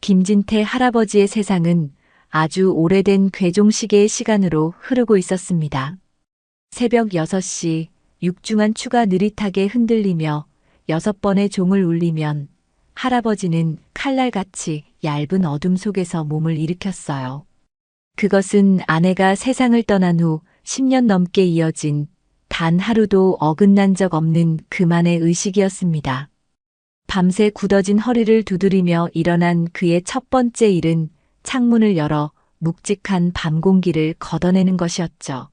김진태 할아버지의 세상은 아주 오래된 괴종시계의 시간으로 흐르고 있었습니다. 새벽 6시 육중한 추가 느릿하게 흔들리며 6번의 종을 울리면 할아버지는 칼날같이 얇은 어둠 속에서 몸을 일으켰어요. 그것은 아내가 세상을 떠난 후 10년 넘게 이어진 단 하루도 어긋난 적 없는 그만의 의식이었습니다. 밤새 굳어진 허리를 두드리며 일어난 그의 첫 번째 일은 창문을 열어 묵직한 밤 공기를 걷어내는 것이었죠.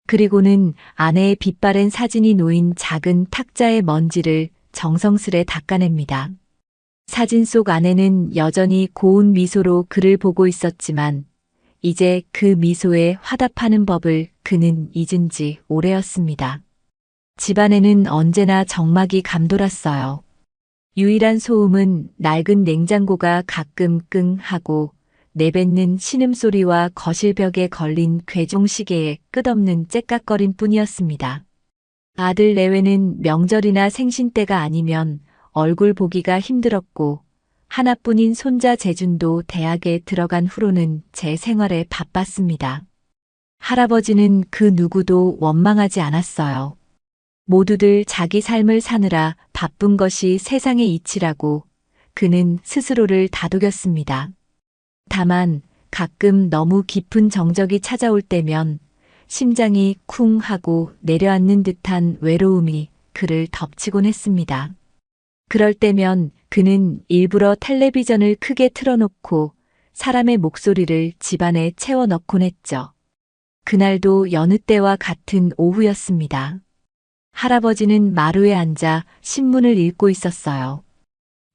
그리고는 아내의 빛바랜 사진이 놓인 작은 탁자의 먼지를 정성스레 닦아냅니다. 사진 속 아내는 여전히 고운 미소로 그를 보고 있었지만 이제 그 미소에 화답하는 법을 그는 잊은 지 오래였습니다. 집안에는 언제나 정막이 감돌았어요. 유일한 소음은 낡은 냉장고가 가끔 끙 하고 내뱉는 신음소리와 거실 벽에 걸린 괴종시계의 끝없는 째깍거림 뿐이었습니다. 아들 내외는 명절이나 생신 때가 아니면 얼굴 보기가 힘들었고 하나뿐인 손자 재준도 대학에 들어간 후로는 제 생활에 바빴습니다. 할아버지는 그 누구도 원망하지 않았어요. 모두들 자기 삶을 사느라 바쁜 것이 세상의 이치라고 그는 스스로를 다독였습니다. 다만 가끔 너무 깊은 정적이 찾아올 때면 심장이 쿵 하고 내려앉는 듯한 외로움이 그를 덮치곤 했습니다. 그럴 때면 그는 일부러 텔레비전을 크게 틀어놓고 사람의 목소리를 집안에 채워 넣곤 했죠. 그날도 여느 때와 같은 오후였습니다. 할아버지는 마루에 앉아 신문을 읽고 있었어요.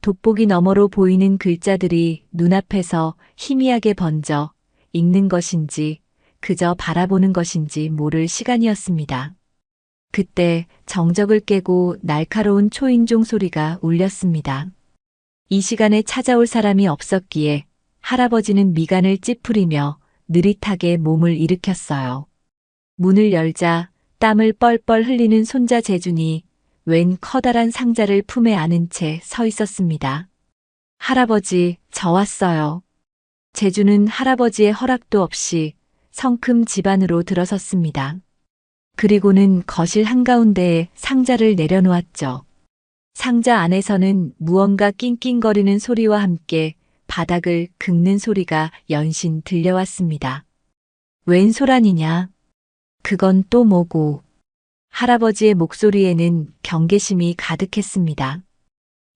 돋보기 너머로 보이는 글자들이 눈앞에서 희미하게 번져 읽는 것인지 그저 바라보는 것인지 모를 시간이었습니다. 그때 정적을 깨고 날카로운 초인종 소리가 울렸습니다. 이 시간에 찾아올 사람이 없었기에 할아버지는 미간을 찌푸리며 느릿하게 몸을 일으켰어요. 문을 열자 땀을 뻘뻘 흘리는 손자 재준이 웬 커다란 상자를 품에 안은 채 서 있었습니다. 할아버지, 저 왔어요. 재준은 할아버지의 허락도 없이 성큼 집 안으로 들어섰습니다. 그리고는 거실 한가운데에 상자를 내려놓았죠. 상자 안에서는 무언가 낑낑거리는 소리와 함께 바닥을 긁는 소리가 연신 들려왔습니다. 웬 소란이냐? 그건 또 뭐고? 할아버지의 목소리에는 경계심이 가득했습니다.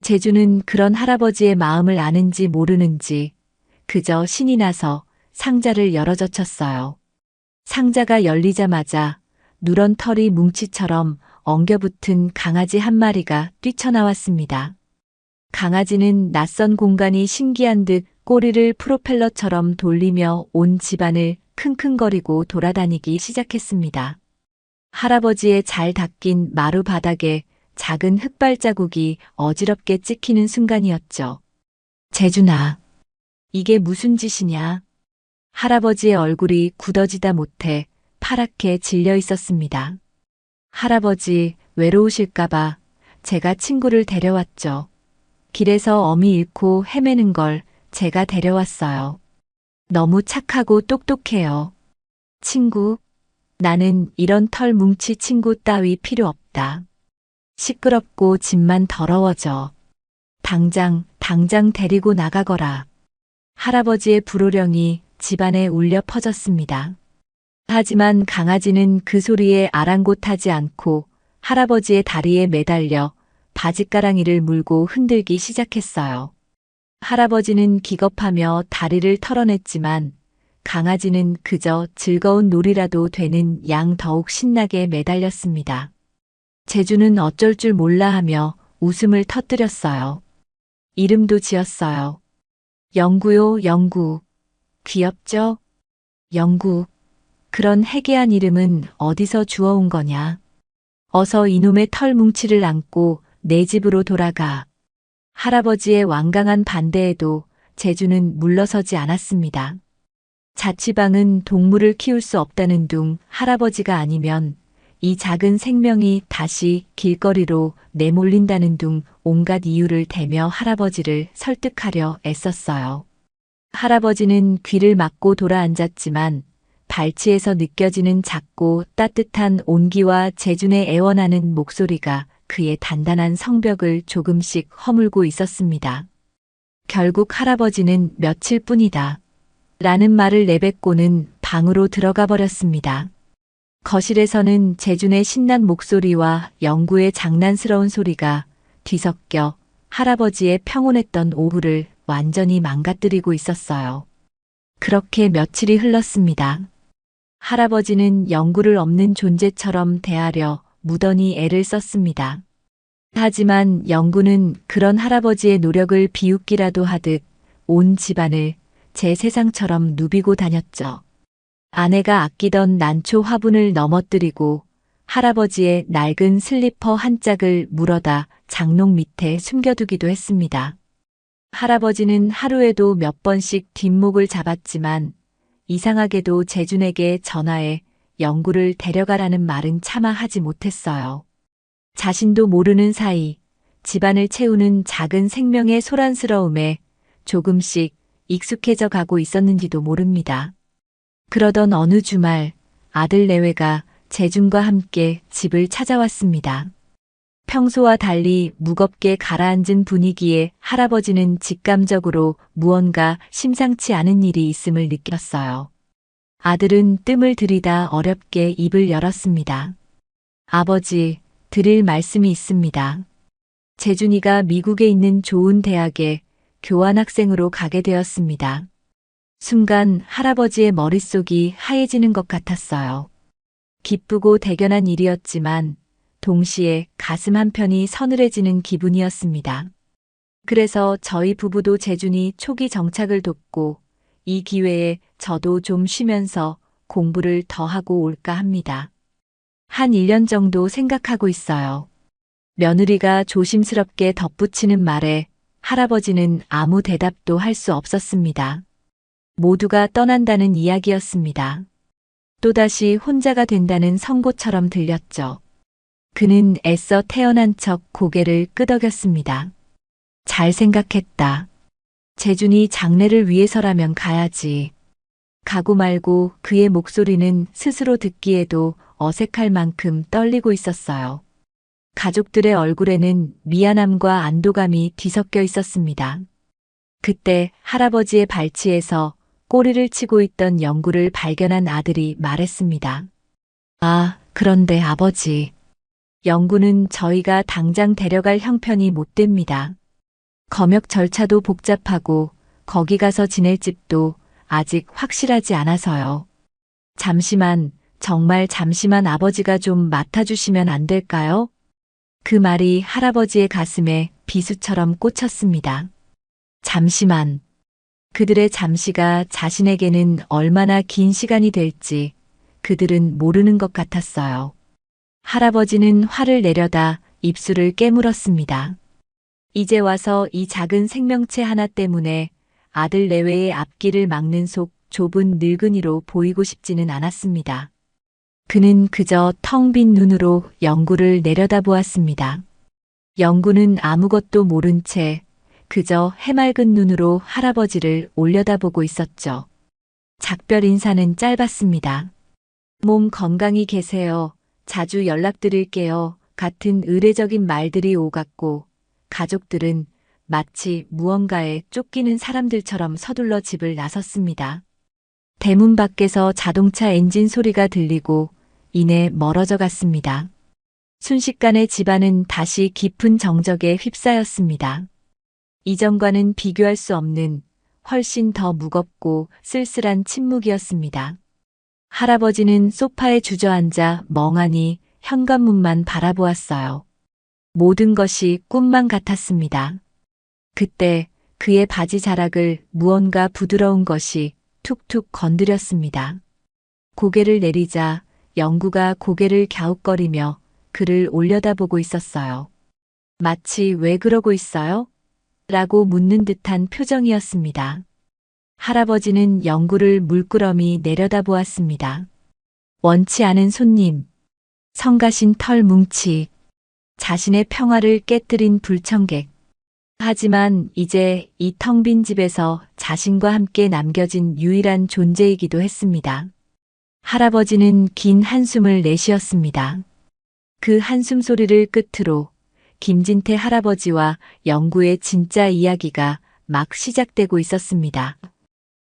재준은 그런 할아버지의 마음을 아는지 모르는지 그저 신이 나서 상자를 열어젖혔어요. 상자가 열리자마자 누런 털이 뭉치처럼 엉겨붙은 강아지 한 마리가 뛰쳐나왔습니다. 강아지는 낯선 공간이 신기한 듯 꼬리를 프로펠러처럼 돌리며 온 집안을 킁킁거리고 돌아다니기 시작했습니다. 할아버지의 잘 닦인 마루 바닥에 작은 흙발자국이 어지럽게 찍히는 순간이었죠. 재준아, 이게 무슨 짓이냐? 할아버지의 얼굴이 굳어지다 못해 파랗게 질려 있었습니다. 할아버지, 외로우실까봐 제가 친구를 데려왔죠. 길에서 어미 잃고 헤매는 걸 제가 데려왔어요. 너무 착하고 똑똑해요. 친구? 나는 이런 털 뭉치 친구 따위 필요 없다. 시끄럽고 집만 더러워져. 당장 데리고 나가거라. 할아버지의 불호령이 집안에 울려 퍼졌습니다. 하지만 강아지는 그 소리에 아랑곳하지 않고 할아버지의 다리에 매달려 바짓가랑이를 물고 흔들기 시작했어요. 할아버지는 기겁하며 다리를 털어냈지만 강아지는 그저 즐거운 놀이라도 되는 양 더욱 신나게 매달렸습니다. 재준은 어쩔 줄 몰라 하며 웃음을 터뜨렸어요. 이름도 지었어요. 영구요, 영구. 귀엽죠? 영구. 그런 해괴한 이름은 어디서 주워온 거냐? 어서 이놈의 털 뭉치를 안고 내 집으로 돌아가. 할아버지의 완강한 반대에도 재준은 물러서지 않았습니다. 자취방은 동물을 키울 수 없다는 둥 할아버지가 아니면 이 작은 생명이 다시 길거리로 내몰린다는 둥 온갖 이유를 대며 할아버지를 설득하려 애썼어요. 할아버지는 귀를 막고 돌아 앉았지만 발치에서 느껴지는 작고 따뜻한 온기와 재준의 애원하는 목소리가 그의 단단한 성벽을 조금씩 허물고 있었습니다. 결국 할아버지는 며칠뿐이다. 라는 말을 내뱉고는 방으로 들어가 버렸습니다. 거실에서는 재준의 신난 목소리와 영구의 장난스러운 소리가 뒤섞여 할아버지의 평온했던 오후를 완전히 망가뜨리고 있었어요. 그렇게 며칠이 흘렀습니다. 할아버지는 영구를 없는 존재처럼 대하려 무던히 애를 썼습니다. 하지만 영구는 그런 할아버지의 노력을 비웃기라도 하듯 온 집안을 제 세상처럼 누비고 다녔죠. 아내가 아끼던 난초 화분을 넘어뜨리고 할아버지의 낡은 슬리퍼 한 짝을 물어다 장롱 밑에 숨겨두기도 했습니다. 할아버지는 하루에도 몇 번씩 뒷목을 잡았지만 이상하게도 재준에게 전화해 영구를 데려가라는 말은 차마 하지 못했어요. 자신도 모르는 사이 집안을 채우는 작은 생명의 소란스러움에 조금씩 익숙해져 가고 있었는지도 모릅니다. 그러던 어느 주말 아들 내외가 재준과 함께 집을 찾아왔습니다. 평소와 달리 무겁게 가라앉은 분위기에 할아버지는 직감적으로 무언가 심상치 않은 일이 있음을 느꼈어요. 아들은 뜸을 들이다 어렵게 입을 열었습니다. 아버지, 드릴 말씀이 있습니다. 재준이가 미국에 있는 좋은 대학에 교환학생으로 가게 되었습니다. 순간 할아버지의 머릿속이 하얘지는 것 같았어요. 기쁘고 대견한 일이었지만 동시에 가슴 한편이 서늘해지는 기분이었습니다. 그래서 저희 부부도 재준이 초기 정착을 돕고 이 기회에 저도 좀 쉬면서 공부를 더 하고 올까 합니다. 한 1년 정도 생각하고 있어요. 며느리가 조심스럽게 덧붙이는 말에 할아버지는 아무 대답도 할 수 없었습니다. 모두가 떠난다는 이야기였습니다. 또다시 혼자가 된다는 선고처럼 들렸죠. 그는 애써 태어난 척 고개를 끄덕였습니다. 잘 생각했다. 재준이 장래를 위해서라면 가야지. 가고 말고 그의 목소리는 스스로 듣기에도 어색할 만큼 떨리고 있었어요. 가족들의 얼굴에는 미안함과 안도감이 뒤섞여 있었습니다. 그때 할아버지의 발치에서 꼬리를 치고 있던 영구를 발견한 아들이 말했습니다. 아, 그런데 아버지. 영구는 저희가 당장 데려갈 형편이 못 됩니다. 검역 절차도 복잡하고 거기 가서 지낼 집도 아직 확실하지 않아서요. 잠시만, 정말 잠시만 아버지가 좀 맡아주시면 안 될까요? 그 말이 할아버지의 가슴에 비수처럼 꽂혔습니다. 잠시만. 그들의 잠시가 자신에게는 얼마나 긴 시간이 될지 그들은 모르는 것 같았어요. 할아버지는 화를 내려다 입술을 깨물었습니다. 이제 와서 이 작은 생명체 하나 때문에 아들 내외의 앞길을 막는 속 좁은 늙은이로 보이고 싶지는 않았습니다. 그는 그저 텅 빈 눈으로 영구를 내려다보았습니다. 영구는 아무것도 모른 채 그저 해맑은 눈으로 할아버지를 올려다보고 있었죠. 작별 인사는 짧았습니다. 몸 건강히 계세요. 자주 연락드릴게요. 같은 의례적인 말들이 오갔고 가족들은 마치 무언가에 쫓기는 사람들처럼 서둘러 집을 나섰습니다. 대문 밖에서 자동차 엔진 소리가 들리고 이내 멀어져 갔습니다. 순식간에 집안은 다시 깊은 정적에 휩싸였습니다. 이전과는 비교할 수 없는 훨씬 더 무겁고 쓸쓸한 침묵이었습니다. 할아버지는 소파에 주저앉아 멍하니 현관문만 바라보았어요. 모든 것이 꿈만 같았습니다. 그때 그의 바지 자락을 무언가 부드러운 것이 툭툭 건드렸습니다. 고개를 내리자 영구가 고개를 갸웃거리며 그를 올려다보고 있었어요. 마치 왜 그러고 있어요? 라고 묻는 듯한 표정이었습니다. 할아버지는 영구를 물끄러미 내려다보았습니다. 원치 않은 손님, 성가신 털 뭉치, 자신의 평화를 깨뜨린 불청객. 하지만 이제 이 텅 빈 집에서 자신과 함께 남겨진 유일한 존재이기도 했습니다. 할아버지는 긴 한숨을 내쉬었습니다. 그 한숨 소리를 끝으로 김진태 할아버지와 영구의 진짜 이야기가 막 시작되고 있었습니다.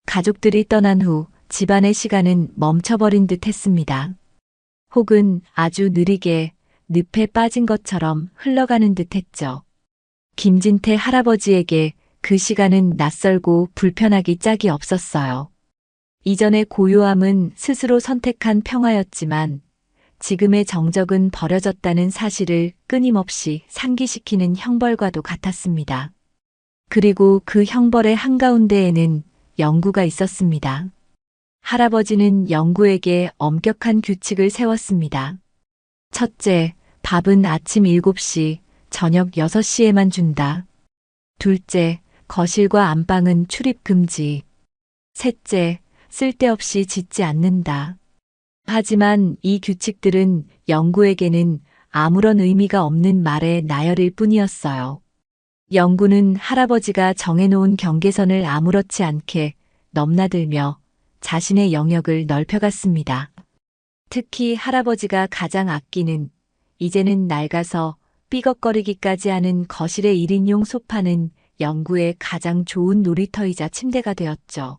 가족들이 떠난 후 집안의 시간은 멈춰버린 듯 했습니다. 혹은 아주 느리게 늪에 빠진 것처럼 흘러가는 듯 했죠. 김진태 할아버지에게 그 시간은 낯설고 불편하기 짝이 없었어요. 이전의 고요함은 스스로 선택한 평화였지만 지금의 정적은 버려졌다는 사실을 끊임없이 상기시키는 형벌과도 같았습니다. 그리고 그 형벌의 한가운데에는 영구가 있었습니다. 할아버지는 영구에게 엄격한 규칙을 세웠습니다. 첫째, 밥은 아침 7시, 저녁 6시에만 준다. 둘째, 거실과 안방은 출입 금지. 셋째, 쓸데없이 짖지 않는다. 하지만 이 규칙들은 영구에게는 아무런 의미가 없는 말의 나열일 뿐이었어요. 영구는 할아버지가 정해놓은 경계선을 아무렇지 않게 넘나들며 자신의 영역을 넓혀갔습니다. 특히 할아버지가 가장 아끼는 이제는 낡아서 삐걱거리기까지 하는 거실의 1인용 소파는 영구의 가장 좋은 놀이터이자 침대가 되었죠.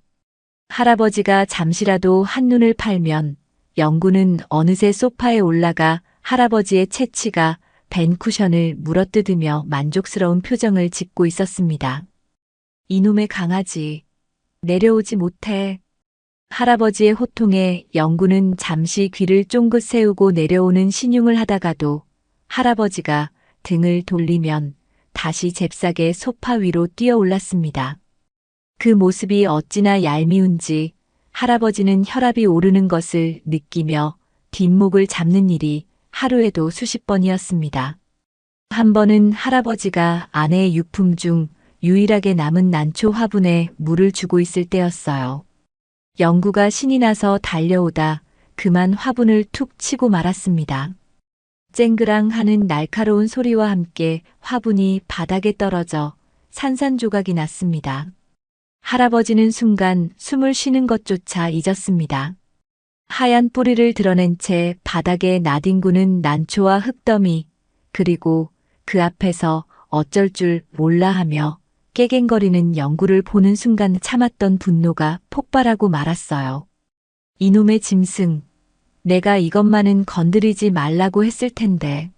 할아버지가 잠시라도 한눈을 팔면 영구는 어느새 소파에 올라가 할아버지의 채취가 벤 쿠션을 물어뜯으며 만족스러운 표정을 짓고 있었습니다. 이놈의 강아지, 내려오지 못해. 할아버지의 호통에 영구는 잠시 귀를 쫑긋 세우고 내려오는 신용을 하다가도 할아버지가 등을 돌리면 다시 잽싸게 소파 위로 뛰어 올랐습니다. 그 모습이 어찌나 얄미운지 할아버지는 혈압이 오르는 것을 느끼며 뒷목을 잡는 일이 하루에도 수십 번이었습니다. 한 번은 할아버지가 아내의 유품 중 유일하게 남은 난초 화분에 물을 주고 있을 때였어요. 영구가 신이 나서 달려오다 그만 화분을 툭 치고 말았습니다. 쨍그랑 하는 날카로운 소리와 함께 화분이 바닥에 떨어져 산산조각이 났습니다. 할아버지는 순간 숨을 쉬는 것조차 잊었습니다. 하얀 뿌리를 드러낸 채 바닥에 나뒹구는 난초와 흙더미, 그리고 그 앞에서 어쩔 줄 몰라 하며 깨갱거리는 영구를 보는 순간 참았던 분노가 폭발하고 말았어요. 이놈의 짐승, 내가 이것만은 건드리지 말라고 했을 텐데.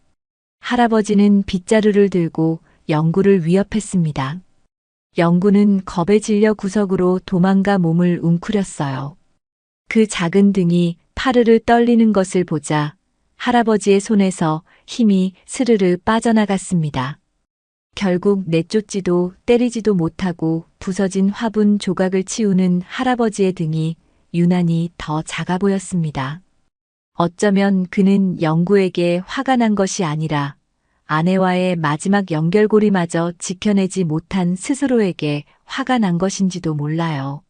할아버지는 빗자루를 들고 영구를 위협했습니다. 영구는 겁에 질려 구석으로 도망가 몸을 웅크렸어요. 그 작은 등이 파르르 떨리는 것을 보자 할아버지의 손에서 힘이 스르르 빠져나갔습니다. 결국 내쫓지도 때리지도 못하고 부서진 화분 조각을 치우는 할아버지의 등이 유난히 더 작아 보였습니다. 어쩌면 그는 영구에게 화가 난 것이 아니라 아내와의 마지막 연결고리마저 지켜내지 못한 스스로에게 화가 난 것인지도 몰라요.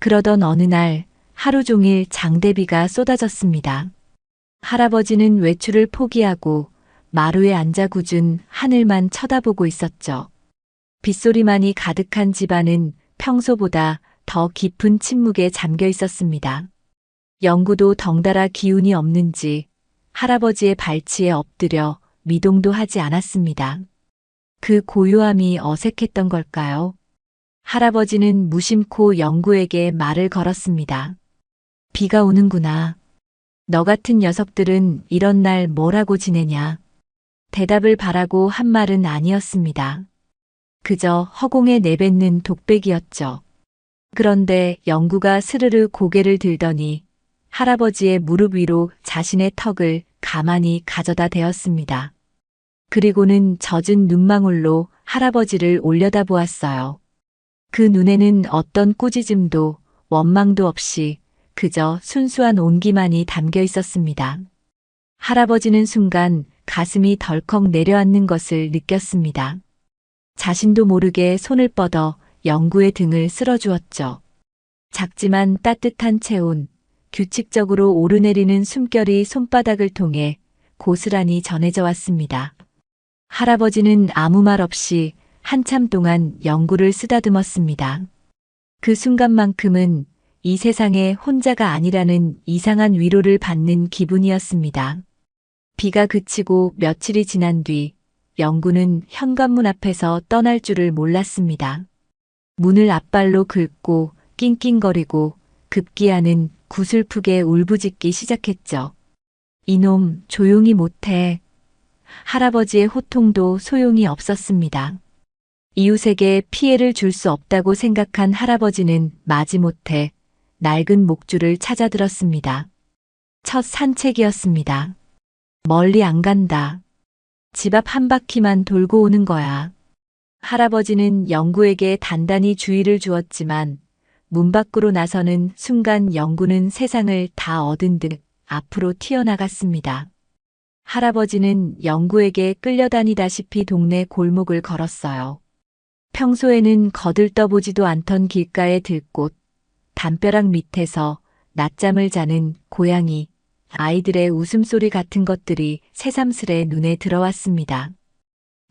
그러던 어느 날 하루 종일 장대비가 쏟아졌습니다. 할아버지는 외출을 포기하고 마루에 앉아 굳은 하늘만 쳐다보고 있었죠. 빗소리만이 가득한 집안은 평소보다 더 깊은 침묵에 잠겨 있었습니다. 영구도 덩달아 기운이 없는지 할아버지의 발치에 엎드려 미동도 하지 않았습니다. 그 고요함이 어색했던 걸까요? 할아버지는 무심코 영구에게 말을 걸었습니다. 비가 오는구나. 너 같은 녀석들은 이런 날 뭐라고 지내냐? 대답을 바라고 한 말은 아니었습니다. 그저 허공에 내뱉는 독백이었죠. 그런데 영구가 스르르 고개를 들더니 할아버지의 무릎 위로 자신의 턱을 가만히 가져다 대었습니다. 그리고는 젖은 눈망울로 할아버지를 올려다보았어요. 그 눈에는 어떤 꾸짖음도 원망도 없이 그저 순수한 온기만이 담겨 있었습니다. 할아버지는 순간 가슴이 덜컥 내려앉는 것을 느꼈습니다. 자신도 모르게 손을 뻗어 영구의 등을 쓸어주었죠. 작지만 따뜻한 체온, 규칙적으로 오르내리는 숨결이 손바닥을 통해 고스란히 전해져 왔습니다. 할아버지는 아무 말 없이 한참 동안 영구를 쓰다듬었습니다. 그 순간만큼은 이 세상에 혼자가 아니라는 이상한 위로를 받는 기분이었습니다. 비가 그치고 며칠이 지난 뒤 영구는 현관문 앞에서 떠날 줄을 몰랐습니다. 문을 앞발로 긁고 낑낑거리고 급기야는 구슬프게 울부짖기 시작했죠. 이놈 조용히 못해. 할아버지의 호통도 소용이 없었습니다. 이웃에게 피해를 줄 수 없다고 생각한 할아버지는 마지못해 낡은 목줄을 찾아들었습니다. 첫 산책이었습니다. 멀리 안 간다. 집 앞 한 바퀴만 돌고 오는 거야. 할아버지는 영구에게 단단히 주의를 주었지만 문 밖으로 나서는 순간 영구는 세상을 다 얻은 듯 앞으로 튀어나갔습니다. 할아버지는 영구에게 끌려다니다시피 동네 골목을 걸었어요. 평소에는 거들떠보지도 않던 길가의 들꽃, 담벼락 밑에서 낮잠을 자는 고양이, 아이들의 웃음소리 같은 것들이 새삼스레 눈에 들어왔습니다.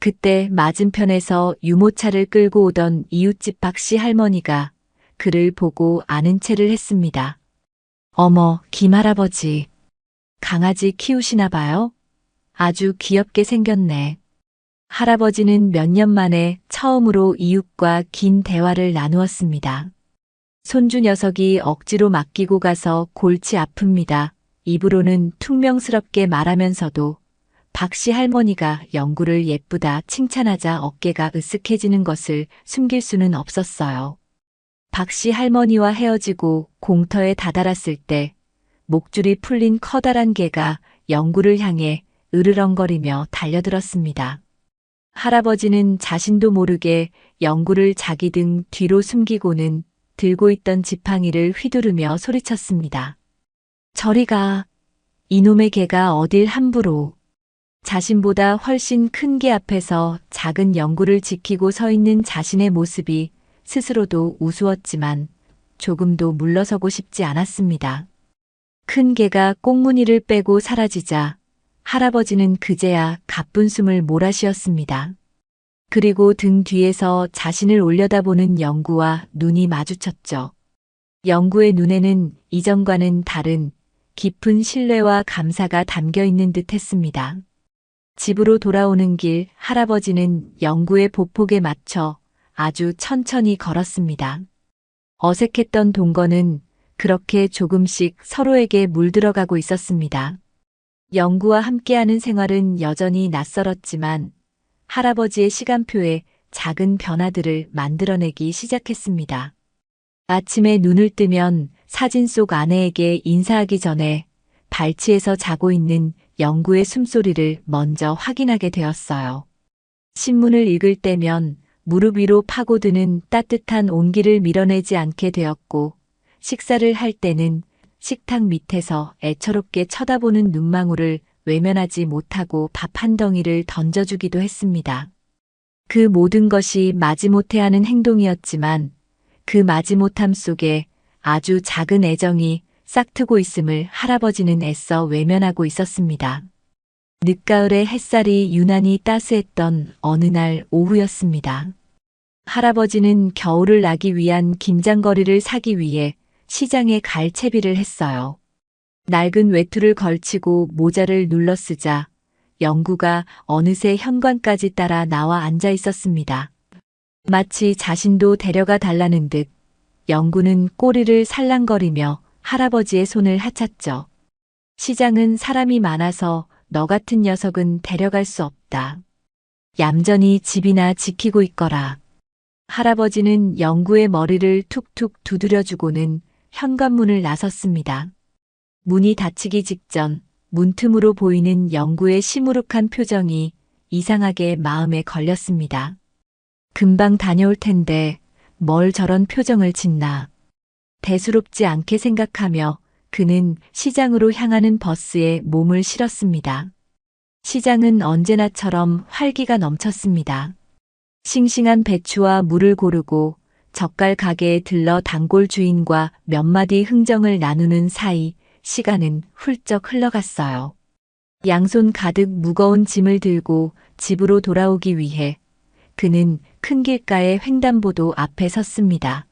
그때 맞은편에서 유모차를 끌고 오던 이웃집 박씨 할머니가 그를 보고 아는 체를 했습니다. 어머, 김할아버지. 강아지 키우시나 봐요? 아주 귀엽게 생겼네. 할아버지는 몇 년 만에 처음으로 이웃과 긴 대화를 나누었습니다. 손주 녀석이 억지로 맡기고 가서 골치 아픕니다. 입으로는 퉁명스럽게 말하면서도 박씨 할머니가 영구를 예쁘다 칭찬하자 어깨가 으쓱해지는 것을 숨길 수는 없었어요. 박씨 할머니와 헤어지고 공터에 다다랐을 때 목줄이 풀린 커다란 개가 영구를 향해 으르렁거리며 달려들었습니다. 할아버지는 자신도 모르게 영구를 자기 등 뒤로 숨기고는 들고 있던 지팡이를 휘두르며 소리쳤습니다. 저리 가. 이놈의 개가 어딜 함부로. 자신보다 훨씬 큰 개 앞에서 작은 영구를 지키고 서 있는 자신의 모습이 스스로도 우스웠지만 조금도 물러서고 싶지 않았습니다. 큰 개가 꽁무니를 빼고 사라지자 할아버지는 그제야 가쁜 숨을 몰아쉬었습니다. 그리고 등 뒤에서 자신을 올려다보는 영구와 눈이 마주쳤죠. 영구의 눈에는 이전과는 다른 깊은 신뢰와 감사가 담겨 있는 듯 했습니다. 집으로 돌아오는 길 할아버지는 영구의 보폭에 맞춰 아주 천천히 걸었습니다. 어색했던 동거는 그렇게 조금씩 서로에게 물들어가고 있었습니다. 영구와 함께하는 생활은 여전히 낯설었지만 할아버지의 시간표에 작은 변화들을 만들어내기 시작했습니다. 아침에 눈을 뜨면 사진 속 아내에게 인사하기 전에 발치에서 자고 있는 영구의 숨소리를 먼저 확인하게 되었어요. 신문을 읽을 때면 무릎 위로 파고드는 따뜻한 온기를 밀어내지 않게 되었고, 식사를 할 때는 식탁 밑에서 애처롭게 쳐다보는 눈망울을 외면하지 못하고 밥 한 덩이를 던져주기도 했습니다. 그 모든 것이 마지못해 하는 행동이었지만 그 마지못함 속에 아주 작은 애정이 싹트고 있음을 할아버지는 애써 외면하고 있었습니다. 늦가을의 햇살이 유난히 따스했던 어느 날 오후였습니다. 할아버지는 겨울을 나기 위한 김장거리를 사기 위해 시장에 갈 채비를 했어요. 낡은 외투를 걸치고 모자를 눌러 쓰자 영구가 어느새 현관까지 따라 나와 앉아 있었습니다. 마치 자신도 데려가 달라는 듯 영구는 꼬리를 살랑거리며 할아버지의 손을 하찼죠. 시장은 사람이 많아서 너 같은 녀석은 데려갈 수 없다. 얌전히 집이나 지키고 있거라. 할아버지는 영구의 머리를 툭툭 두드려주고는 현관문을 나섰습니다. 문이 닫히기 직전 문틈으로 보이는 영구의 시무룩한 표정이 이상하게 마음에 걸렸습니다. 금방 다녀올 텐데 뭘 저런 표정을 짓나. 대수롭지 않게 생각하며 그는 시장으로 향하는 버스에 몸을 실었습니다. 시장은 언제나처럼 활기가 넘쳤습니다. 싱싱한 배추와 물을 고르고 젓갈 가게에 들러 단골 주인과 몇 마디 흥정을 나누는 사이 시간은 훌쩍 흘러갔어요. 양손 가득 무거운 짐을 들고 집으로 돌아오기 위해 그는 큰 길가의 횡단보도 앞에 섰습니다.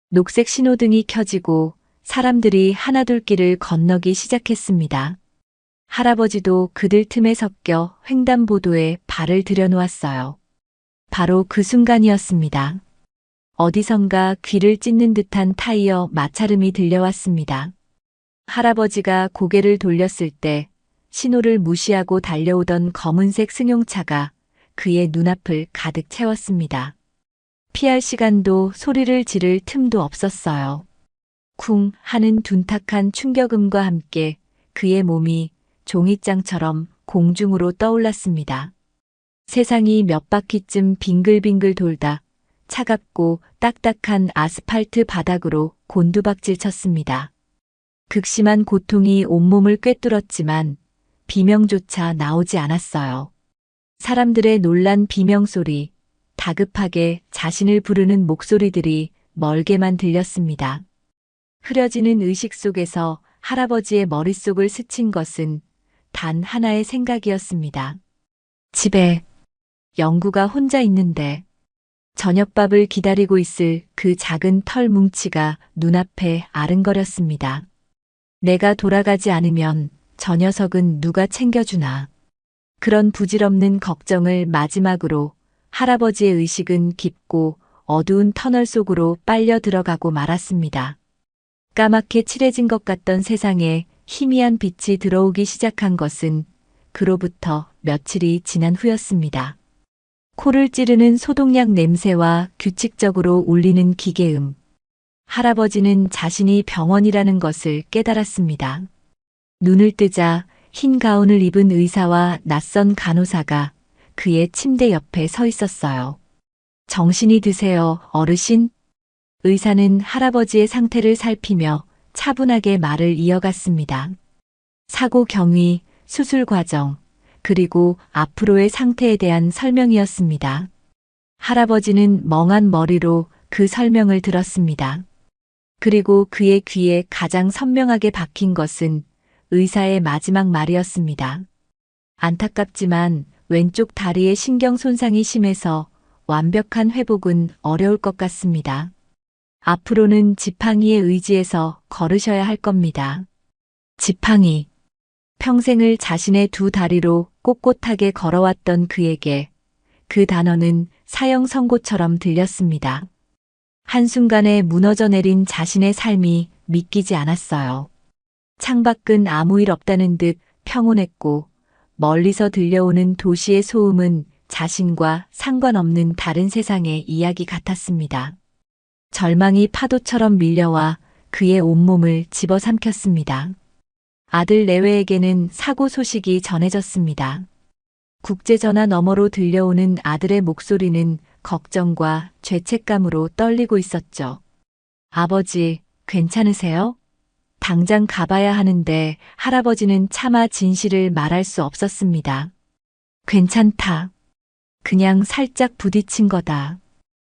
녹색 신호등이 켜지고 사람들이 하나둘 길을 건너기 시작했습니다. 할아버지도 그들 틈에 섞여 횡단보도에 발을 들여놓았어요. 바로 그 순간이었습니다. 어디선가 귀를 찢는 듯한 타이어 마찰음이 들려왔습니다. 할아버지가 고개를 돌렸을 때 신호를 무시하고 달려오던 검은색 승용차가 그의 눈앞을 가득 채웠습니다. 피할 시간도 소리를 지를 틈도 없었어요. 쿵 하는 둔탁한 충격음과 함께 그의 몸이 종이장처럼 공중으로 떠올랐습니다. 세상이 몇 바퀴쯤 빙글빙글 돌다 차갑고 딱딱한 아스팔트 바닥으로 곤두박질 쳤습니다. 극심한 고통이 온몸을 꿰뚫었지만 비명조차 나오지 않았어요. 사람들의 놀란 비명소리, 다급하게 자신을 부르는 목소리들이 멀게만 들렸습니다. 흐려지는 의식 속에서 할아버지의 머릿속을 스친 것은 단 하나의 생각이었습니다. 집에 영구가 혼자 있는데 저녁밥을 기다리고 있을 그 작은 털 뭉치가 눈앞에 아른거렸습니다. 내가 돌아가지 않으면 저 녀석은 누가 챙겨주나. 그런 부질없는 걱정을 마지막으로 할아버지의 의식은 깊고 어두운 터널 속으로 빨려 들어가고 말았습니다. 까맣게 칠해진 것 같던 세상에 희미한 빛이 들어오기 시작한 것은 그로부터 며칠이 지난 후였습니다. 코를 찌르는 소독약 냄새와 규칙적으로 울리는 기계음. 할아버지는 자신이 병원이라는 것을 깨달았습니다. 눈을 뜨자 흰 가운을 입은 의사와 낯선 간호사가 그의 침대 옆에 서 있었어요. 정신이 드세요, 어르신? 의사는 할아버지의 상태를 살피며 차분하게 말을 이어갔습니다. 사고 경위, 수술 과정, 그리고 앞으로의 상태에 대한 설명이었습니다. 할아버지는 멍한 머리로 그 설명을 들었습니다. 그리고 그의 귀에 가장 선명하게 박힌 것은 의사의 마지막 말이었습니다. 안타깝지만 왼쪽 다리의 신경 손상이 심해서 완벽한 회복은 어려울 것 같습니다. 앞으로는 지팡이의 의지에서 걸으셔야 할 겁니다. 지팡이. 평생을 자신의 두 다리로 꼿꼿하게 걸어왔던 그에게 그 단어는 사형 선고처럼 들렸습니다. 한순간에 무너져 내린 자신의 삶이 믿기지 않았어요. 창밖은 아무 일 없다는 듯 평온했고 멀리서 들려오는 도시의 소음은 자신과 상관없는 다른 세상의 이야기 같았습니다. 절망이 파도처럼 밀려와 그의 온몸을 집어삼켰습니다. 아들 내외에게는 사고 소식이 전해졌습니다. 국제전화 너머로 들려오는 아들의 목소리는 걱정과 죄책감으로 떨리고 있었죠. 아버지, 괜찮으세요? 당장 가봐야 하는데 할아버지는 차마 진실을 말할 수 없었습니다. 괜찮다. 그냥 살짝 부딪힌 거다.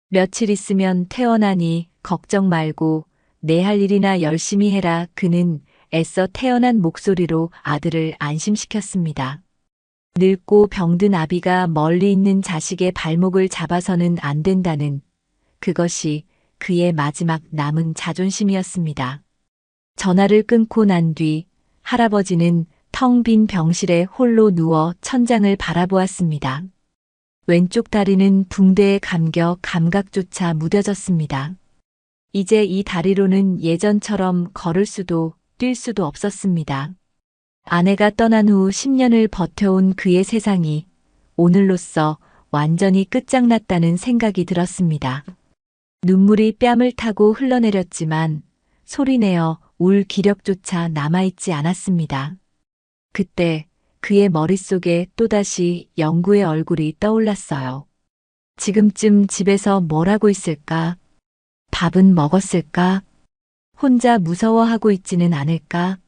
며칠 있으면 태어나니 걱정 말고 내 할 일이나 열심히 해라. 그는 애써 태어난 목소리로 아들을 안심시켰습니다. 늙고 병든 아비가 멀리 있는 자식의 발목을 잡아서는 안 된다는 그것이 그의 마지막 남은 자존심이었습니다. 전화를 끊고 난 뒤 할아버지는 텅 빈 병실에 홀로 누워 천장을 바라보았습니다. 왼쪽 다리는 붕대에 감겨 감각조차 무뎌졌습니다. 이제 이 다리로는 예전처럼 걸을 수도 뛸 수도 없었습니다. 아내가 떠난 후 10년을 버텨온 그의 세상이 오늘로써 완전히 끝장났다는 생각이 들었습니다. 눈물이 뺨을 타고 흘러내렸지만 소리내어 울 기력조차 남아있지 않았습니다. 그때 그의 머릿속에 또다시 영구의 얼굴이 떠올랐어요. 지금쯤 집에서 뭘 하고 있을까? 밥은 먹었을까? 혼자 무서워하고 있지는 않을까?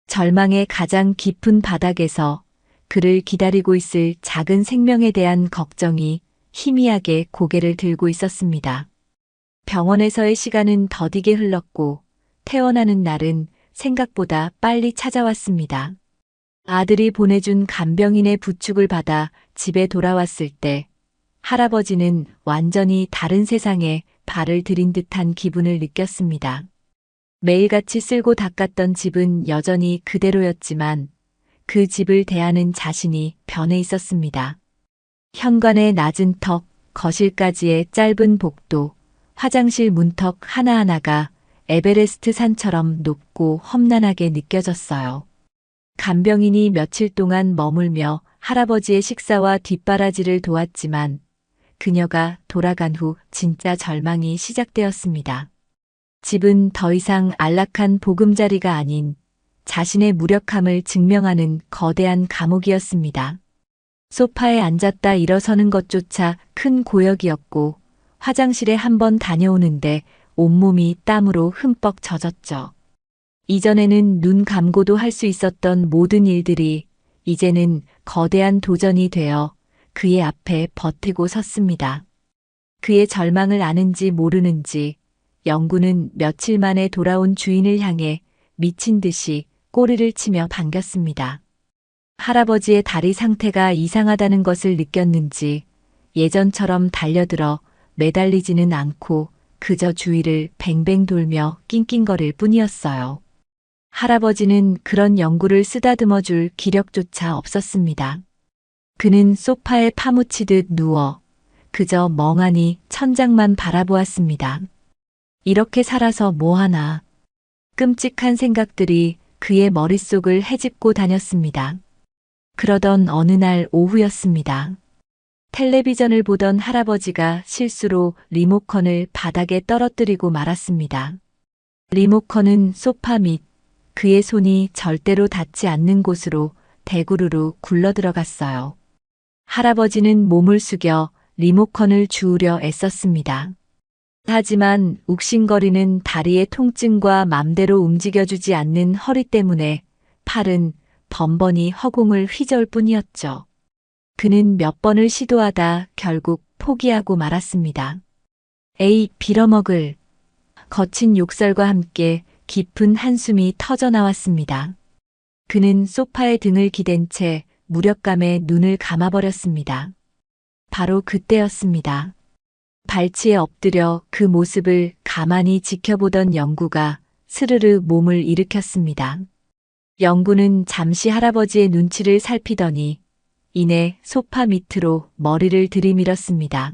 절망의 가장 깊은 바닥에서 그를 기다리고 있을 작은 생명에 대한 걱정이 희미하게 고개를 들고 있었습니다. 병원에서의 시간은 더디게 흘렀고 태어나는 날은 생각보다 빨리 찾아왔습니다. 아들이 보내준 간병인의 부축을 받아 집에 돌아왔을 때 할아버지는 완전히 다른 세상에 발을 들인 듯한 기분을 느꼈습니다. 매일같이 쓸고 닦았던 집은 여전히 그대로였지만 그 집을 대하는 자신이 변해 있었습니다. 현관의 낮은 턱, 거실까지의 짧은 복도, 화장실 문턱 하나하나가 에베레스트 산처럼 높고 험난하게 느껴졌어요. 간병인이 며칠 동안 머물며 할아버지의 식사와 뒷바라지를 도왔지만 그녀가 돌아간 후 진짜 절망이 시작되었습니다. 집은 더 이상 안락한 보금자리가 아닌 자신의 무력함을 증명하는 거대한 감옥이었습니다. 소파에 앉았다 일어서는 것조차 큰 고역이었고 화장실에 한 번 다녀오는데 온몸이 땀으로 흠뻑 젖었죠. 이전에는 눈 감고도 할 수 있었던 모든 일들이 이제는 거대한 도전이 되어 그의 앞에 버티고 섰습니다. 그의 절망을 아는지 모르는지 영구는 며칠 만에 돌아온 주인을 향해 미친 듯이 꼬리를 치며 반겼습니다. 할아버지의 다리 상태가 이상하다는 것을 느꼈는지 예전처럼 달려들어 매달리지는 않고 그저 주위를 뱅뱅 돌며 낑낑거릴 뿐이었어요. 할아버지는 그런 영구를 쓰다듬어 줄 기력조차 없었습니다. 그는 소파에 파묻히듯 누워 그저 멍하니 천장만 바라보았습니다. 이렇게 살아서 뭐하나. 끔찍한 생각들이 그의 머릿속을 헤집고 다녔습니다. 그러던 어느 날 오후였습니다. 텔레비전을 보던 할아버지가 실수로 리모컨을 바닥에 떨어뜨리고 말았습니다. 리모컨은 소파 밑 그의 손이 절대로 닿지 않는 곳으로 대구르르 굴러들어갔어요. 할아버지는 몸을 숙여 리모컨을 주우려 애썼습니다. 하지만 욱신거리는 다리의 통증과 맘대로 움직여주지 않는 허리 때문에 팔은 번번이 허공을 휘저을 뿐이었죠. 그는 몇 번을 시도하다 결국 포기하고 말았습니다. 에이, 빌어먹을. 거친 욕설과 함께 깊은 한숨이 터져 나왔습니다. 그는 소파에 등을 기댄 채 무력감에 눈을 감아버렸습니다. 바로 그때였습니다. 발치에 엎드려 그 모습을 가만히 지켜보던 영구가 스르르 몸을 일으켰습니다. 영구는 잠시 할아버지의 눈치를 살피더니 이내 소파 밑으로 머리를 들이밀었습니다.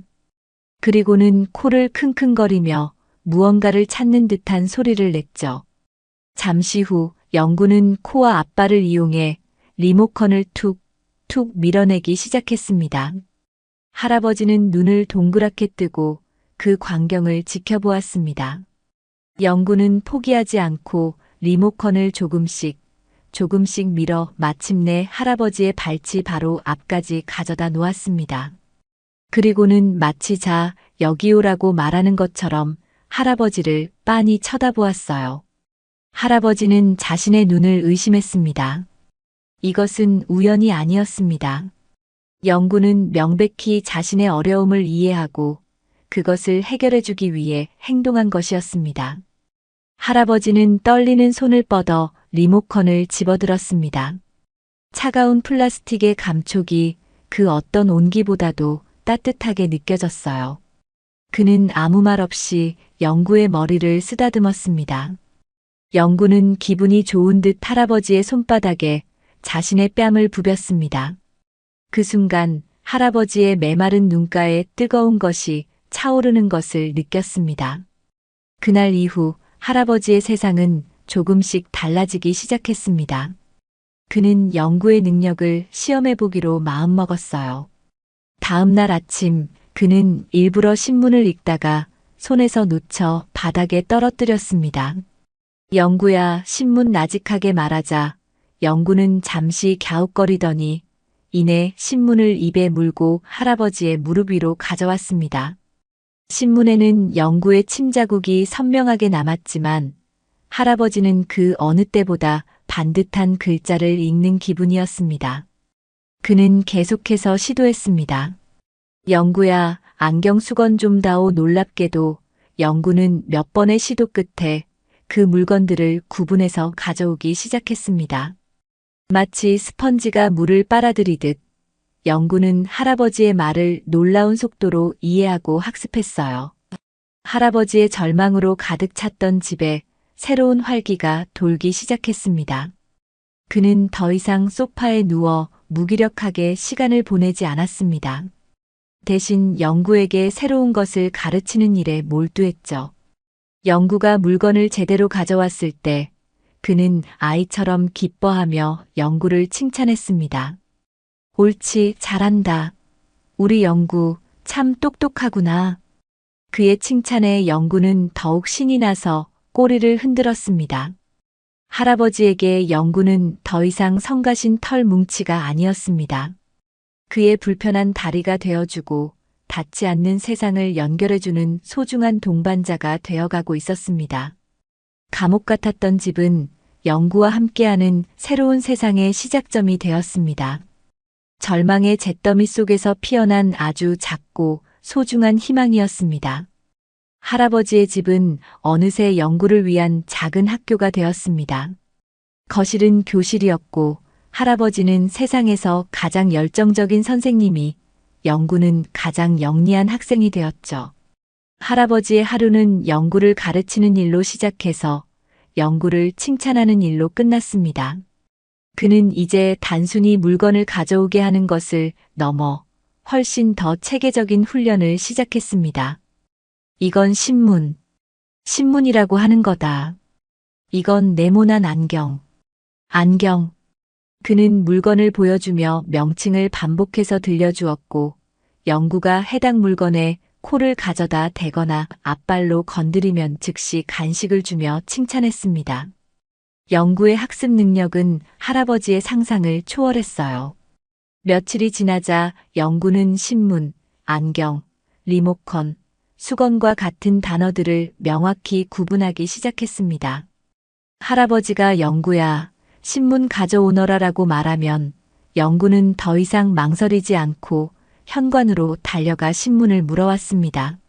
그리고는 코를 킁킁거리며 무언가를 찾는 듯한 소리를 냈죠. 잠시 후 영구는 코와 앞발을 이용해 리모컨을 툭툭 밀어내기 시작했습니다. 할아버지는 눈을 동그랗게 뜨고 그 광경을 지켜보았습니다. 영구는 포기하지 않고 리모컨을 조금씩 밀어 마침내 할아버지의 발치 바로 앞까지 가져다 놓았습니다. 그리고는 마치 자, 여기 오라고 말하는 것처럼 할아버지를 빤히 쳐다보았어요. 할아버지는 자신의 눈을 의심했습니다. 이것은 우연이 아니었습니다. 영구는 명백히 자신의 어려움을 이해하고 그것을 해결해주기 위해 행동한 것이었습니다. 할아버지는 떨리는 손을 뻗어 리모컨을 집어들었습니다. 차가운 플라스틱의 감촉이 그 어떤 온기보다도 따뜻하게 느껴졌어요. 그는 아무 말 없이 영구의 머리를 쓰다듬었습니다. 영구는 기분이 좋은 듯 할아버지의 손바닥에 자신의 뺨을 부볐습니다. 그 순간 할아버지의 메마른 눈가에 뜨거운 것이 차오르는 것을 느꼈습니다. 그날 이후 할아버지의 세상은 조금씩 달라지기 시작했습니다. 그는 영구의 능력을 시험해보기로 마음먹었어요. 다음 날 아침 그는 일부러 신문을 읽다가 손에서 놓쳐 바닥에 떨어뜨렸습니다. 영구야, 신문 나직하게 말하자 영구는 잠시 갸웃거리더니 이내 신문을 입에 물고 할아버지의 무릎 위로 가져왔습니다. 신문에는 영구의 침자국이 선명하게 남았지만 할아버지는 그 어느 때보다 반듯한 글자를 읽는 기분이었습니다. 그는 계속해서 시도했습니다. 영구야, 안경 수건 좀 다오. 놀랍게도 영구는 몇 번의 시도 끝에 그 물건들을 구분해서 가져오기 시작했습니다. 마치 스펀지가 물을 빨아들이듯 영구는 할아버지의 말을 놀라운 속도로 이해하고 학습했어요. 할아버지의 절망으로 가득 찼던 집에 새로운 활기가 돌기 시작했습니다. 그는 더 이상 소파에 누워 무기력하게 시간을 보내지 않았습니다. 대신 영구에게 새로운 것을 가르치는 일에 몰두했죠. 영구가 물건을 제대로 가져왔을 때 그는 아이처럼 기뻐하며 영구를 칭찬했습니다. 옳지, 잘한다. 우리 영구 참 똑똑하구나. 그의 칭찬에 영구는 더욱 신이 나서 꼬리를 흔들었습니다. 할아버지에게 영구는 더 이상 성가신 털 뭉치가 아니었습니다. 그의 불편한 다리가 되어주고 닿지 않는 세상을 연결해주는 소중한 동반자가 되어가고 있었습니다. 감옥 같았던 집은 영구와 함께하는 새로운 세상의 시작점이 되었습니다. 절망의 잿더미 속에서 피어난 아주 작고 소중한 희망이었습니다. 할아버지의 집은 어느새 영구를 위한 작은 학교가 되었습니다. 거실은 교실이었고 할아버지는 세상에서 가장 열정적인 선생님이, 영구는 가장 영리한 학생이 되었죠. 할아버지의 하루는 영구를 가르치는 일로 시작해서 영구를 칭찬하는 일로 끝났습니다. 그는 이제 단순히 물건을 가져오게 하는 것을 넘어 훨씬 더 체계적인 훈련을 시작했습니다. 이건 신문. 신문이라고 하는 거다. 이건 네모난 안경. 안경. 그는 물건을 보여주며 명칭을 반복해서 들려주었고, 영구가 해당 물건에 코를 가져다 대거나 앞발로 건드리면 즉시 간식을 주며 칭찬했습니다. 영구의 학습 능력은 할아버지의 상상을 초월했어요. 며칠이 지나자 영구는 신문, 안경, 리모컨, 수건과 같은 단어들을 명확히 구분하기 시작했습니다. 할아버지가 영구야, 신문 가져오너라라고 말하면 영구는 더 이상 망설이지 않고 현관으로 달려가 신문을 물어왔습니다.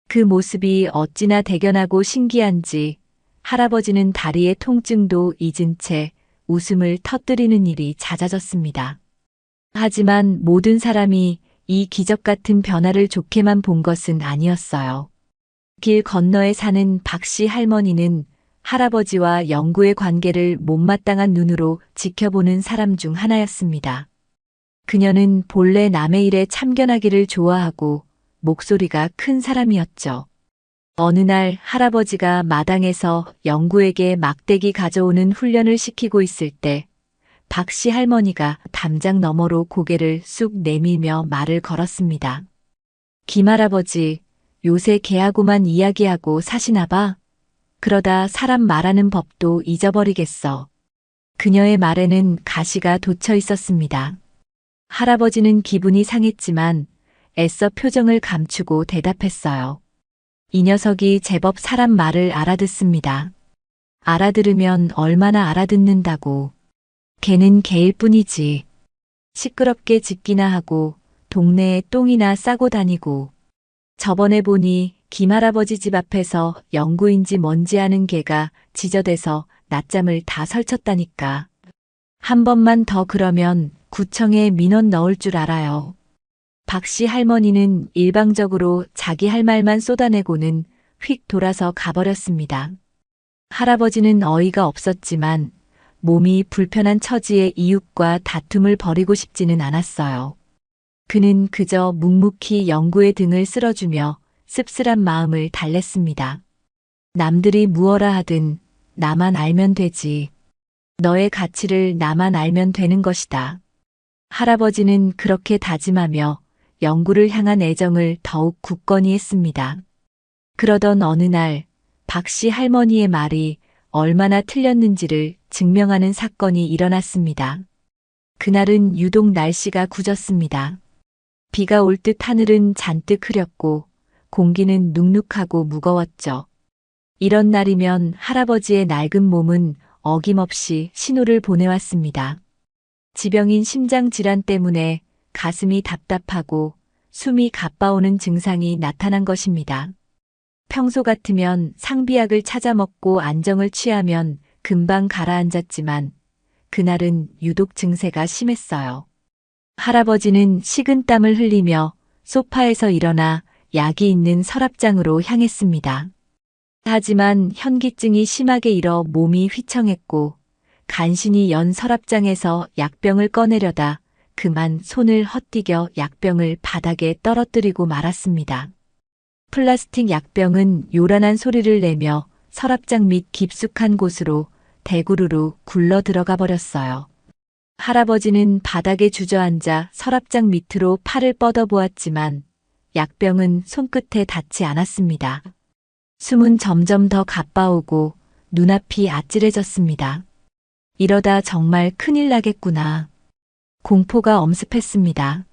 그 모습이 어찌나 대견하고 신기한지 할아버지는 다리의 통증도 잊은 채 웃음을 터뜨리는 일이 잦아졌습니다. 하지만 모든 사람이 이 기적 같은 변화를 좋게만 본 것은 아니었어요. 길 건너에 사는 박씨 할머니는 할아버지와 영구의 관계를 못마땅한 눈으로 지켜보는 사람 중 하나였습니다. 그녀는 본래 남의 일에 참견하기를 좋아하고 목소리가 큰 사람이었죠. 어느 날 할아버지가 마당에서 영구에게 막대기 가져오는 훈련을 시키고 있을 때 박씨 할머니가 담장 너머로 고개를 쑥 내밀며 말을 걸었습니다. 김할아버지, 요새 개하고만 이야기하고 사시나 봐. 그러다 사람 말하는 법도 잊어버리겠어. 그녀의 말에는 가시가 돋쳐 있었습니다. 할아버지는 기분이 상했지만 애써 표정을 감추고 대답했어요. 이 녀석이 제법 사람 말을 알아듣습니다. 알아들으면 얼마나 알아듣는다고. 걔는 개일 뿐이지. 시끄럽게 짖기나 하고 동네에 똥이나 싸고 다니고. 저번에 보니 김할아버지 집 앞에서 영구인지 뭔지 아는 개가 지저대서 낮잠을 다 설쳤다니까. 한 번만 더 그러면 구청에 민원 넣을 줄 알아요. 박씨 할머니는 일방적으로 자기 할 말만 쏟아내고는 휙 돌아서 가버렸습니다. 할아버지는 어이가 없었지만 몸이 불편한 처지의 이웃과 다툼을 벌이고 싶지는 않았어요. 그는 그저 묵묵히 영구의 등을 쓸어주며 씁쓸한 마음을 달랬습니다. 남들이 무엇라 하든 나만 알면 되지. 너의 가치를 나만 알면 되는 것이다. 할아버지는 그렇게 다짐하며 영구를 향한 애정을 더욱 굳건히 했습니다. 그러던 어느 날 박씨 할머니의 말이 얼마나 틀렸는지를 증명하는 사건이 일어났습니다. 그날은 유독 날씨가 굳었습니다. 비가 올 듯 하늘은 잔뜩 흐렸고 공기는 눅눅하고 무거웠죠. 이런 날이면 할아버지의 낡은 몸은 어김없이 신호를 보내왔습니다. 지병인 심장 질환 때문에 가슴이 답답하고 숨이 가빠오는 증상이 나타난 것입니다. 평소 같으면 상비약을 찾아 먹고 안정을 취하면 금방 가라앉았지만 그날은 유독 증세가 심했어요. 할아버지는 식은땀을 흘리며 소파에서 일어나 약이 있는 서랍장으로 향했습니다. 하지만 현기증이 심하게 일어 몸이 휘청했고 간신히 연 서랍장에서 약병을 꺼내려다 그만 손을 헛디뎌 약병을 바닥에 떨어뜨리고 말았습니다. 플라스틱 약병은 요란한 소리를 내며 서랍장 밑 깊숙한 곳으로 대구르르 굴러 들어가 버렸어요. 할아버지는 바닥에 주저앉아 서랍장 밑으로 팔을 뻗어보았지만 약병은 손끝에 닿지 않았습니다. 숨은 점점 더 가빠오고 눈앞이 아찔해졌습니다. 이러다 정말 큰일 나겠구나. 공포가 엄습했습니다.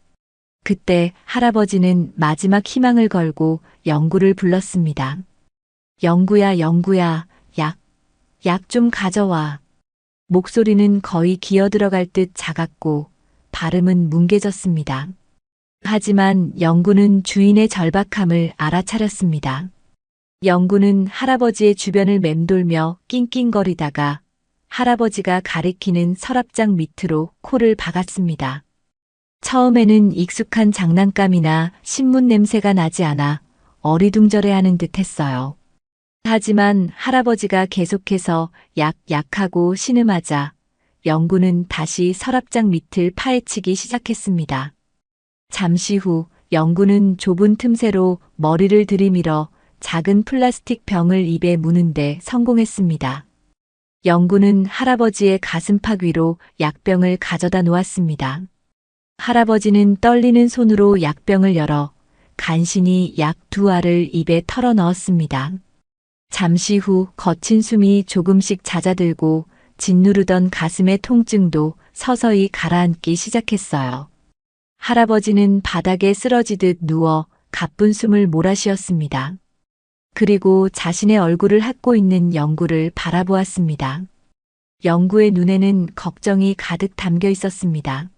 그때 할아버지는 마지막 희망을 걸고 영구를 불렀습니다. 영구야, 영구야, 약 좀 가져와. 목소리는 거의 기어들어갈 듯 작았고 발음은 뭉개졌습니다. 하지만 영구는 주인의 절박함을 알아차렸습니다. 영구는 할아버지의 주변을 맴돌며 낑낑거리다가 할아버지가 가리키는 서랍장 밑으로 코를 박았습니다. 처음에는 익숙한 장난감이나 신문 냄새가 나지 않아 어리둥절해하는 듯 했어요. 하지만 할아버지가 계속해서 약하고 신음하자 영구는 다시 서랍장 밑을 파헤치기 시작했습니다. 잠시 후 영구는 좁은 틈새로 머리를 들이밀어 작은 플라스틱 병을 입에 무는데 성공했습니다. 영구는 할아버지의 가슴팍 위로 약병을 가져다 놓았습니다. 할아버지는 떨리는 손으로 약병을 열어 간신히 약 2알을 입에 털어 넣었습니다. 잠시 후 거친 숨이 조금씩 잦아들고 짓누르던 가슴의 통증도 서서히 가라앉기 시작했어요. 할아버지는 바닥에 쓰러지듯 누워 가쁜 숨을 몰아쉬었습니다. 그리고 자신의 얼굴을 핥고 있는 영구를 바라보았습니다. 영구의 눈에는 걱정이 가득 담겨 있었습니다.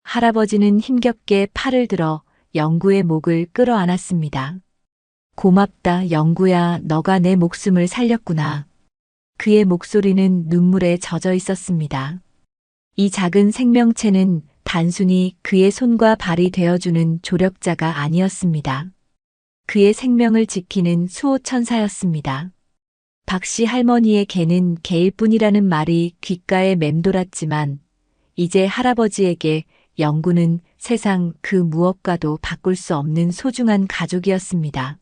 할아버지는 힘겹게 팔을 들어 영구의 목을 끌어안았습니다. 고맙다, 영구야, 너가 내 목숨을 살렸구나. 그의 목소리는 눈물에 젖어 있었습니다. 이 작은 생명체는 단순히 그의 손과 발이 되어주는 조력자가 아니었습니다. 그의 생명을 지키는 수호천사였습니다. 박씨 할머니의 개는 개일 뿐이라는 말이 귓가에 맴돌았지만 이제 할아버지에게 영구는 세상 그 무엇과도 바꿀 수 없는 소중한 가족이었습니다.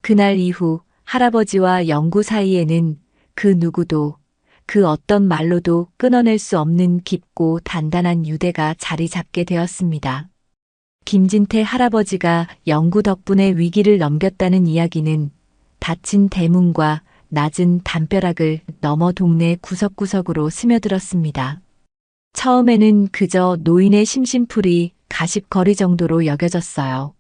그날 이후 할아버지와 영구 사이에는 그 누구도 그 어떤 말로도 끊어낼 수 없는 깊고 단단한 유대가 자리 잡게 되었습니다. 김진태 할아버지가 영구 덕분에 위기를 넘겼다는 이야기는 닫힌 대문과 낮은 담벼락을 넘어 동네 구석구석으로 스며들었습니다. 처음에는 그저 노인의 심심풀이 가십거리 정도로 여겨졌어요.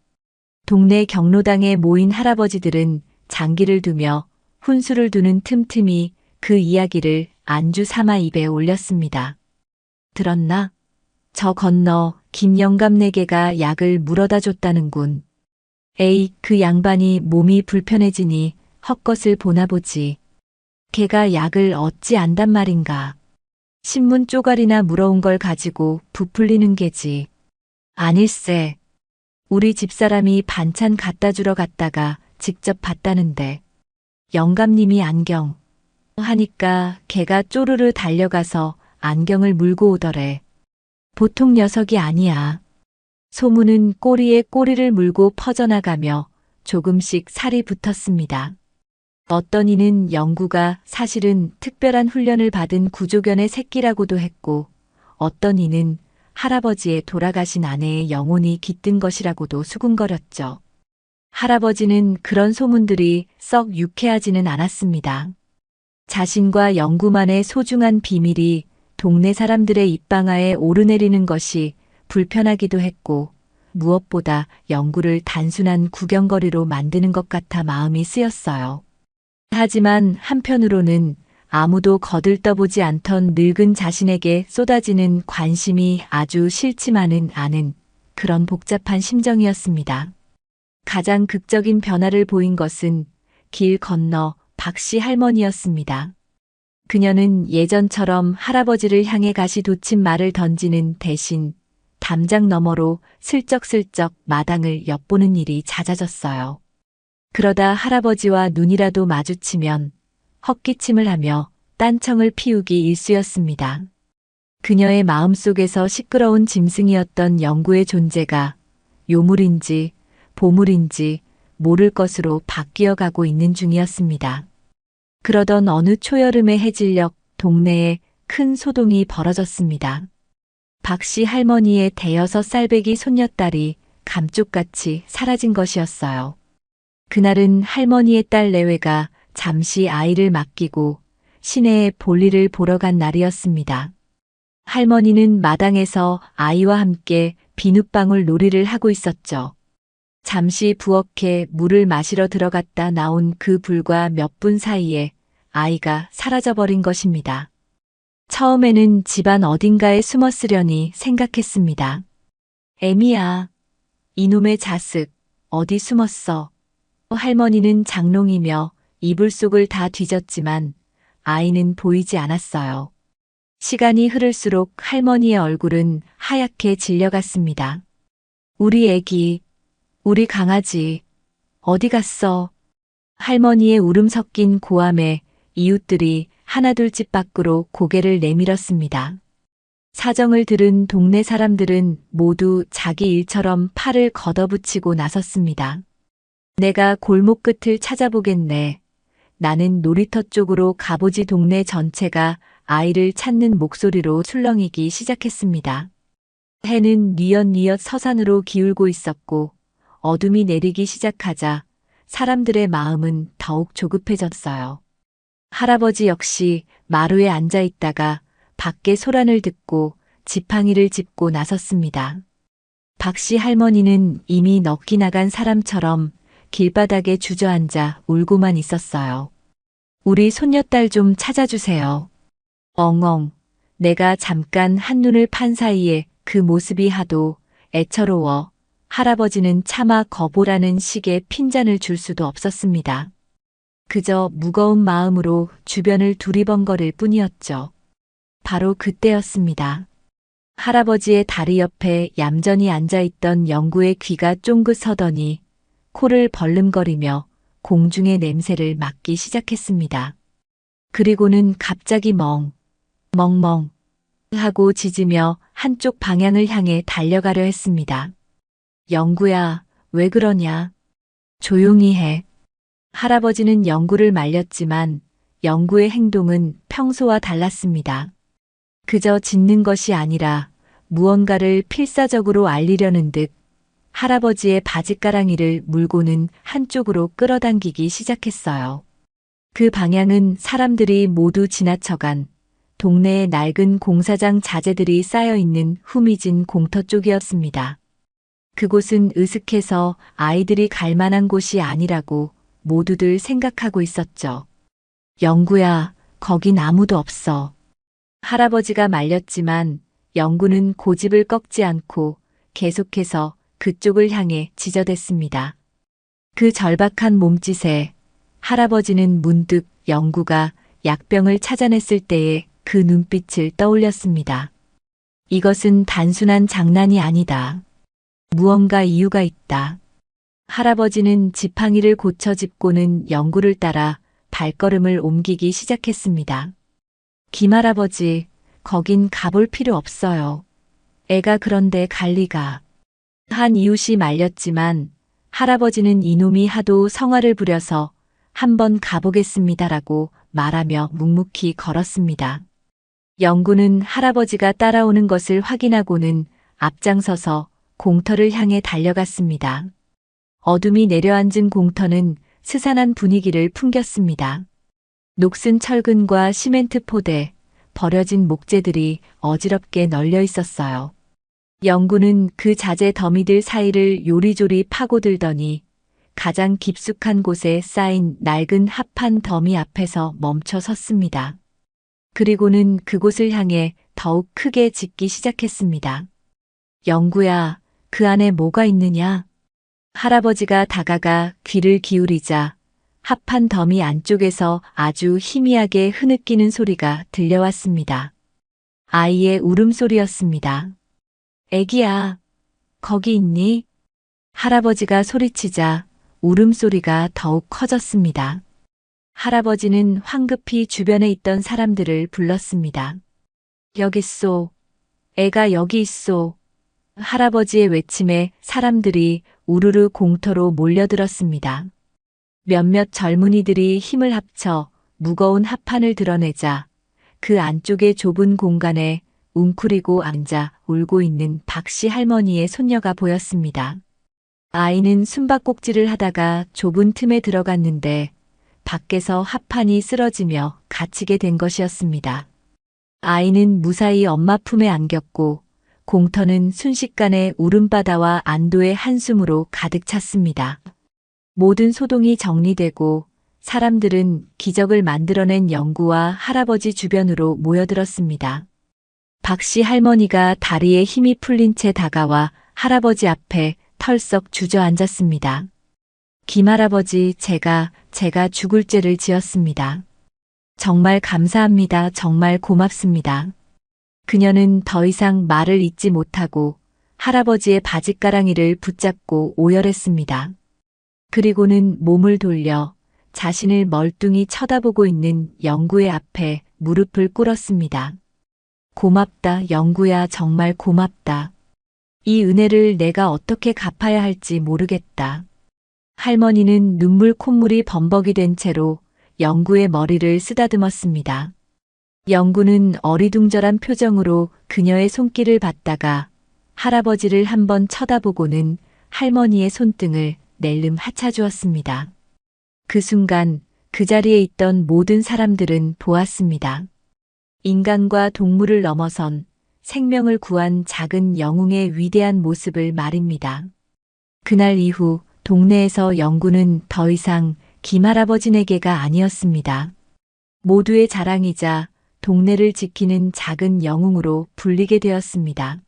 동네 경로당에 모인 할아버지들은 장기를 두며 훈수를 두는 틈틈이 그 이야기를 안주 삼아 입에 올렸습니다. 들었나? 저 건너 김 영감네게가 약을 물어다 줬다는군. 에이, 그 양반이 몸이 불편해지니 헛것을 보나 보지. 걔가 약을 어찌 안단 말인가. 신문 쪼가리나 물어온 걸 가지고 부풀리는 게지. 아닐세. 우리 집사람이 반찬 갖다 주러 갔다가 직접 봤다는데 영감님이 안경 하니까 걔가 쪼르르 달려가서 안경을 물고 오더래. 보통 녀석이 아니야. 소문은 꼬리에 꼬리를 물고 퍼져나가며 조금씩 살이 붙었습니다. 어떤 이는 영구가 사실은 특별한 훈련을 받은 구조견의 새끼라고도 했고 어떤 이는 할아버지의 돌아가신 아내의 영혼이 깃든 것이라고도 수군거렸죠. 할아버지는 그런 소문들이 썩 유쾌하지는 않았습니다. 자신과 영구만의 소중한 비밀이 동네 사람들의 입방아에 오르내리는 것이 불편하기도 했고 무엇보다 영구를 단순한 구경거리로 만드는 것 같아 마음이 쓰였어요. 하지만 한편으로는 아무도 거들떠보지 않던 늙은 자신에게 쏟아지는 관심이 아주 싫지만은 않은 그런 복잡한 심정이었습니다. 가장 극적인 변화를 보인 것은 길 건너 박씨 할머니였습니다. 그녀는 예전처럼 할아버지를 향해 가시돋친 말을 던지는 대신 담장 너머로 슬쩍슬쩍 마당을 엿보는 일이 잦아졌어요. 그러다 할아버지와 눈이라도 마주치면 헛기침을 하며 딴청을 피우기 일쑤였습니다. 그녀의 마음속에서 시끄러운 짐승이었던 영구의 존재가 요물인지 보물인지 모를 것으로 바뀌어 가고 있는 중이었습니다. 그러던 어느 초여름의 해질녘 동네에 큰 소동이 벌어졌습니다. 박씨 할머니의 대여섯 쌀배기 손녀딸이 감쪽같이 사라진 것이었어요. 그날은 할머니의 딸 내외가 잠시 아이를 맡기고 시내에 볼일을 보러 간 날이었습니다. 할머니는 마당에서 아이와 함께 비눗방울 놀이를 하고 있었죠. 잠시 부엌에 물을 마시러 들어갔다 나온 그 불과 몇 분 사이에 아이가 사라져버린 것입니다. 처음에는 집안 어딘가에 숨었으려니 생각했습니다. 애미야, 이놈의 자식, 어디 숨었어? 할머니는 장롱이며 이불 속을 다 뒤졌지만 아이는 보이지 않았어요. 시간이 흐를수록 할머니의 얼굴은 하얗게 질려갔습니다. 우리 애기, 우리 강아지, 어디 갔어? 할머니의 울음 섞인 고함에 이웃들이 하나둘 집 밖으로 고개를 내밀었습니다. 사정을 들은 동네 사람들은 모두 자기 일처럼 팔을 걷어붙이고 나섰습니다. 내가 골목 끝을 찾아보겠네. 나는 놀이터 쪽으로 가보지. 동네 전체가 아이를 찾는 목소리로 술렁이기 시작했습니다. 해는 뉘엿뉘엿 서산으로 기울고 있었고 어둠이 내리기 시작하자 사람들의 마음은 더욱 조급해졌어요. 할아버지 역시 마루에 앉아 있다가 밖에 소란을 듣고 지팡이를 짚고 나섰습니다. 박씨 할머니는 이미 넋이 나간 사람처럼 길바닥에 주저앉아 울고만 있었어요. 우리 손녀딸 좀 찾아주세요. 엉엉, 내가 잠깐 한눈을 판 사이에 그 모습이 하도 애처로워 할아버지는 차마 거보라는 식의 핀잔을 줄 수도 없었습니다. 그저 무거운 마음으로 주변을 두리번거릴 뿐이었죠. 바로 그때였습니다. 할아버지의 다리 옆에 얌전히 앉아있던 영구의 귀가 쫑긋 서더니 코를 벌름거리며 공중의 냄새를 맡기 시작했습니다. 그리고는 갑자기 멍멍 하고 짖으며 한쪽 방향을 향해 달려가려 했습니다. 영구야, 왜 그러냐? 조용히 해. 할아버지는 영구를 말렸지만 영구의 행동은 평소와 달랐습니다. 그저 짖는 것이 아니라 무언가를 필사적으로 알리려는 듯 할아버지의 바짓가랑이를 물고는 한쪽으로 끌어당기기 시작했어요. 그 방향은 사람들이 모두 지나쳐간 동네의 낡은 공사장 자재들이 쌓여있는 후미진 공터 쪽이었습니다. 그곳은 으슥해서 아이들이 갈 만한 곳이 아니라고 모두들 생각하고 있었죠. 영구야, 거긴 아무도 없어. 할아버지가 말렸지만 영구는 고집을 꺾지 않고 계속해서 그쪽을 향해 지저댔습니다. 그 절박한 몸짓에 할아버지는 문득 영구가 약병을 찾아냈을 때의 그 눈빛을 떠올렸습니다. 이것은 단순한 장난이 아니다. 무언가 이유가 있다. 할아버지는 지팡이를 고쳐 짚고는 영구를 따라 발걸음을 옮기기 시작했습니다. 김할아버지, 거긴 가볼 필요 없어요. 애가 그런데 갈 리가. 한 이웃이 말렸지만 할아버지는 이놈이 하도 성화를 부려서 한번 가보겠습니다라고 말하며 묵묵히 걸었습니다. 영구는 할아버지가 따라오는 것을 확인하고는 앞장서서 공터를 향해 달려갔습니다. 어둠이 내려앉은 공터는 스산한 분위기를 풍겼습니다. 녹슨 철근과 시멘트 포대, 버려진 목재들이 어지럽게 널려 있었어요. 영구는 그 자재 더미들 사이를 요리조리 파고들더니 가장 깊숙한 곳에 쌓인 낡은 합판 더미 앞에서 멈춰 섰습니다. 그리고는 그곳을 향해 더욱 크게 짖기 시작했습니다. 영구야, 그 안에 뭐가 있느냐? 할아버지가 다가가 귀를 기울이자 합판 더미 안쪽에서 아주 희미하게 흐느끼는 소리가 들려왔습니다. 아이의 울음소리였습니다. 애기야, 거기 있니? 할아버지가 소리치자 울음소리가 더욱 커졌습니다. 할아버지는 황급히 주변에 있던 사람들을 불렀습니다. 여기 있소. 애가 여기 있소. 할아버지의 외침에 사람들이 우르르 공터로 몰려들었습니다. 몇몇 젊은이들이 힘을 합쳐 무거운 합판을 드러내자 그 안쪽의 좁은 공간에 웅크리고 앉아 울고 있는 박씨 할머니의 손녀가 보였습니다. 아이는 숨바꼭질을 하다가 좁은 틈에 들어갔는데 밖에서 합판이 쓰러지며 갇히게 된 것이었습니다. 아이는 무사히 엄마 품에 안겼고 공터는 순식간에 울음바다와 안도의 한숨으로 가득 찼습니다. 모든 소동이 정리되고 사람들은 기적을 만들어낸 영구와 할아버지 주변으로 모여들었습니다. 박씨 할머니가 다리에 힘이 풀린 채 다가와 할아버지 앞에 털썩 주저앉았습니다. 김할아버지, 제가 죽을 죄를 지었습니다. 정말 감사합니다. 정말 고맙습니다. 그녀는 더 이상 말을 잇지 못하고 할아버지의 바짓가랑이를 붙잡고 오열했습니다. 그리고는 몸을 돌려 자신을 멀뚱히 쳐다보고 있는 영구의 앞에 무릎을 꿇었습니다. 고맙다, 영구야, 정말 고맙다. 이 은혜를 내가 어떻게 갚아야 할지 모르겠다. 할머니는 눈물 콧물이 범벅이 된 채로 영구의 머리를 쓰다듬었습니다. 영구는 어리둥절한 표정으로 그녀의 손길을 받다가 할아버지를 한번 쳐다보고는 할머니의 손등을 낼름 하차주었습니다. 그 순간 그 자리에 있던 모든 사람들은 보았습니다. 인간과 동물을 넘어선 생명을 구한 작은 영웅의 위대한 모습을 말입니다. 그날 이후 동네에서 영구는 더 이상 김할아버지네게가 아니었습니다. 모두의 자랑이자 동네를 지키는 작은 영웅으로 불리게 되었습니다.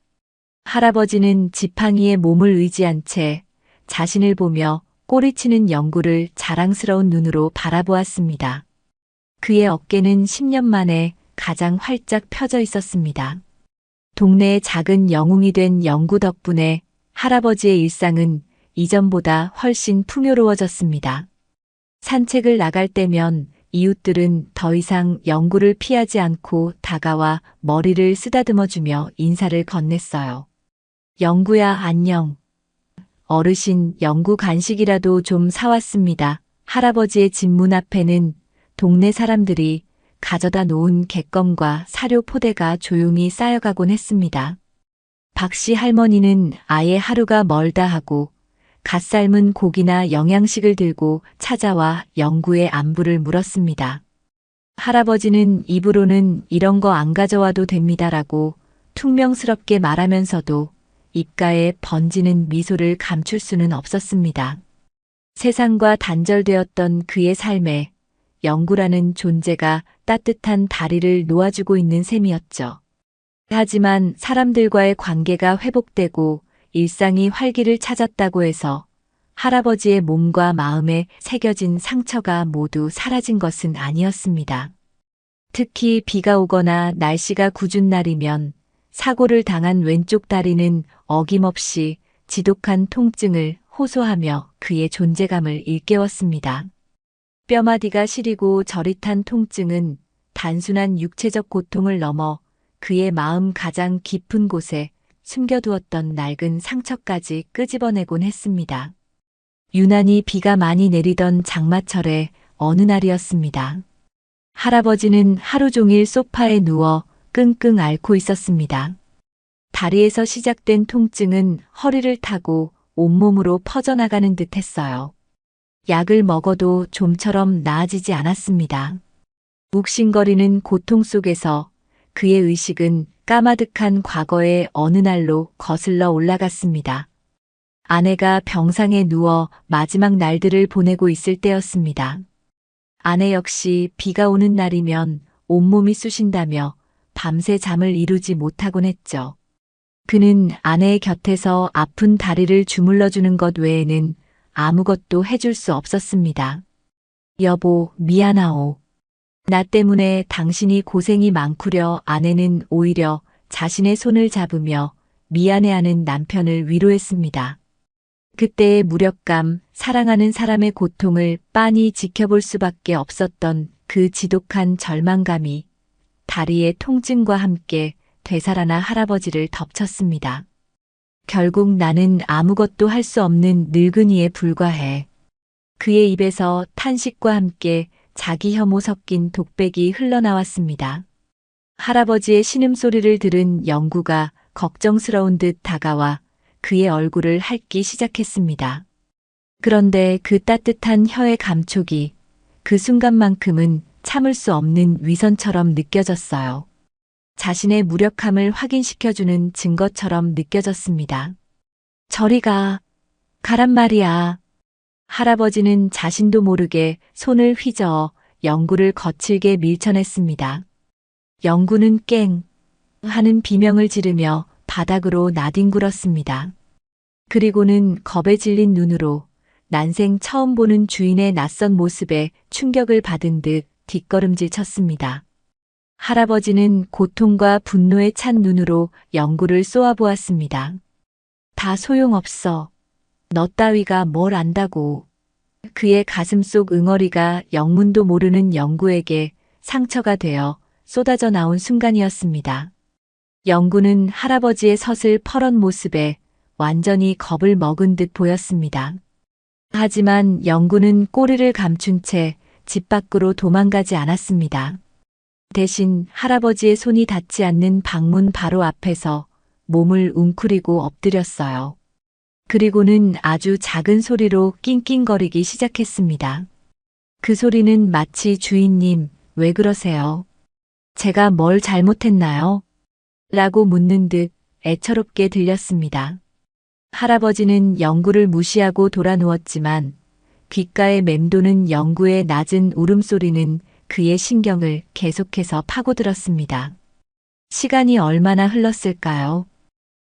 할아버지는 지팡이에 몸을 의지한 채 자신을 보며 꼬리치는 영구를 자랑스러운 눈으로 바라보았습니다. 그의 어깨는 10년 만에 가장 활짝 펴져 있었습니다. 동네의 작은 영웅이 된 영구 덕분에 할아버지의 일상은 이전보다 훨씬 풍요로워졌습니다. 산책을 나갈 때면 이웃들은 더 이상 영구를 피하지 않고 다가와 머리를 쓰다듬어주며 인사를 건넸어요. 영구야, 안녕. 어르신, 영구 간식이라도 좀 사왔습니다. 할아버지의 집 문 앞에는 동네 사람들이 가져다 놓은 객검과 사료 포대가 조용히 쌓여가곤 했습니다. 박씨 할머니는 아예 하루가 멀다 하고 갓 삶은 고기나 영양식을 들고 찾아와 영구의 안부를 물었습니다. 할아버지는 입으로는 이런 거 안 가져와도 됩니다라고 퉁명스럽게 말하면서도 입가에 번지는 미소를 감출 수는 없었습니다. 세상과 단절되었던 그의 삶에 영구라는 존재가 따뜻한 다리를 놓아주고 있는 셈이었죠. 하지만 사람들과의 관계가 회복되고 일상이 활기를 찾았다고 해서 할아버지의 몸과 마음에 새겨진 상처가 모두 사라진 것은 아니었습니다. 특히 비가 오거나 날씨가 궂은 날이면 사고를 당한 왼쪽 다리는 어김없이 지독한 통증을 호소하며 그의 존재감을 일깨웠습니다. 뼈마디가 시리고 저릿한 통증은 단순한 육체적 고통을 넘어 그의 마음 가장 깊은 곳에 숨겨두었던 낡은 상처까지 끄집어내곤 했습니다. 유난히 비가 많이 내리던 장마철의 어느 날이었습니다. 할아버지는 하루 종일 소파에 누워 끙끙 앓고 있었습니다. 다리에서 시작된 통증은 허리를 타고 온몸으로 퍼져나가는 듯 했어요. 약을 먹어도 좀처럼 나아지지 않았습니다. 욱신거리는 고통 속에서 그의 의식은 까마득한 과거의 어느 날로 거슬러 올라갔습니다. 아내가 병상에 누워 마지막 날들을 보내고 있을 때였습니다. 아내 역시 비가 오는 날이면 온몸이 쑤신다며 밤새 잠을 이루지 못하곤 했죠. 그는 아내의 곁에서 아픈 다리를 주물러주는 것 외에는 아무것도 해줄 수 없었습니다. 여보, 미안하오. 나 때문에 당신이 고생이 많구려. 아내는 오히려 자신의 손을 잡으며 미안해하는 남편을 위로했습니다. 그때의 무력감, 사랑하는 사람의 고통을 빤히 지켜볼 수밖에 없었던 그 지독한 절망감이 다리의 통증과 함께 되살아나 할아버지를 덮쳤습니다. 결국 나는 아무것도 할 수 없는 늙은이에 불과해. 그의 입에서 탄식과 함께 자기 혐오 섞인 독백이 흘러나왔습니다. 할아버지의 신음소리를 들은 영구가 걱정스러운 듯 다가와 그의 얼굴을 핥기 시작했습니다. 그런데 그 따뜻한 혀의 감촉이 그 순간만큼은 참을 수 없는 위선처럼 느껴졌어요. 자신의 무력함을 확인시켜주는 증거처럼 느껴졌습니다. 저리 가란 말이야. 할아버지는 자신도 모르게 손을 휘저어 영구를 거칠게 밀쳐냈습니다. 영구는 깽 하는 비명을 지르며 바닥으로 나뒹굴었습니다. 그리고는 겁에 질린 눈으로 난생 처음 보는 주인의 낯선 모습에 충격을 받은 듯 뒷걸음질 쳤습니다. 할아버지는 고통과 분노에 찬 눈으로 영구를 쏘아보았습니다. 다 소용없어. 너 따위가 뭘 안다고. 그의 가슴 속 응어리가 영문도 모르는 영구에게 상처가 되어 쏟아져 나온 순간이었습니다. 영구는 할아버지의 서슬 퍼런 모습에 완전히 겁을 먹은 듯 보였습니다. 하지만 영구는 꼬리를 감춘 채 집 밖으로 도망가지 않았습니다. 대신 할아버지의 손이 닿지 않는 방문 바로 앞에서 몸을 웅크리고 엎드렸어요. 그리고는 아주 작은 소리로 낑낑거리기 시작했습니다. 그 소리는 마치 주인님, 왜 그러세요? 제가 뭘 잘못했나요? 라고 묻는 듯 애처롭게 들렸습니다. 할아버지는 영구를 무시하고 돌아 누웠지만 귓가에 맴도는 영구의 낮은 울음소리는 그의 신경을 계속해서 파고들었습니다. 시간이 얼마나 흘렀을까요?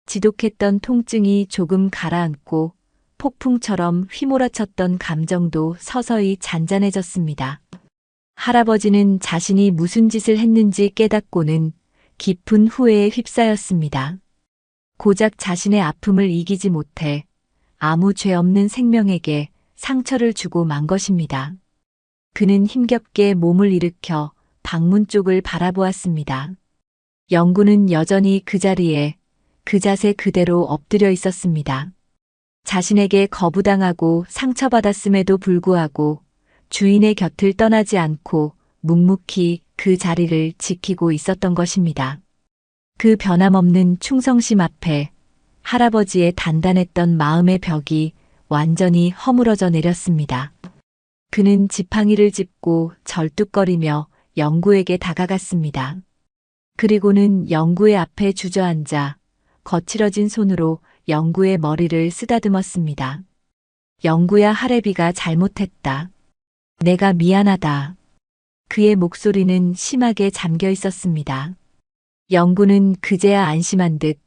지독했던 통증이 조금 가라앉고 폭풍처럼 휘몰아쳤던 감정도 서서히 잔잔해졌습니다. 할아버지는 자신이 무슨 짓을 했는지 깨닫고는 깊은 후회에 휩싸였습니다. 고작 자신의 아픔을 이기지 못해 아무 죄 없는 생명에게 상처를 주고 만 것입니다. 그는 힘겹게 몸을 일으켜 방문 쪽을 바라보았습니다. 영구는 여전히 그 자리에 그 자세 그대로 엎드려 있었습니다. 자신에게 거부당하고 상처받았음에도 불구하고 주인의 곁을 떠나지 않고 묵묵히 그 자리를 지키고 있었던 것입니다. 그 변함없는 충성심 앞에 할아버지의 단단했던 마음의 벽이 완전히 허물어져 내렸습니다. 그는 지팡이를 짚고 절뚝거리며 영구에게 다가갔습니다. 그리고는 영구의 앞에 주저앉아 거칠어진 손으로 영구의 머리를 쓰다듬었습니다. 영구야, 할애비가 잘못했다. 내가 미안하다. 그의 목소리는 심하게 잠겨 있었습니다. 영구는 그제야 안심한 듯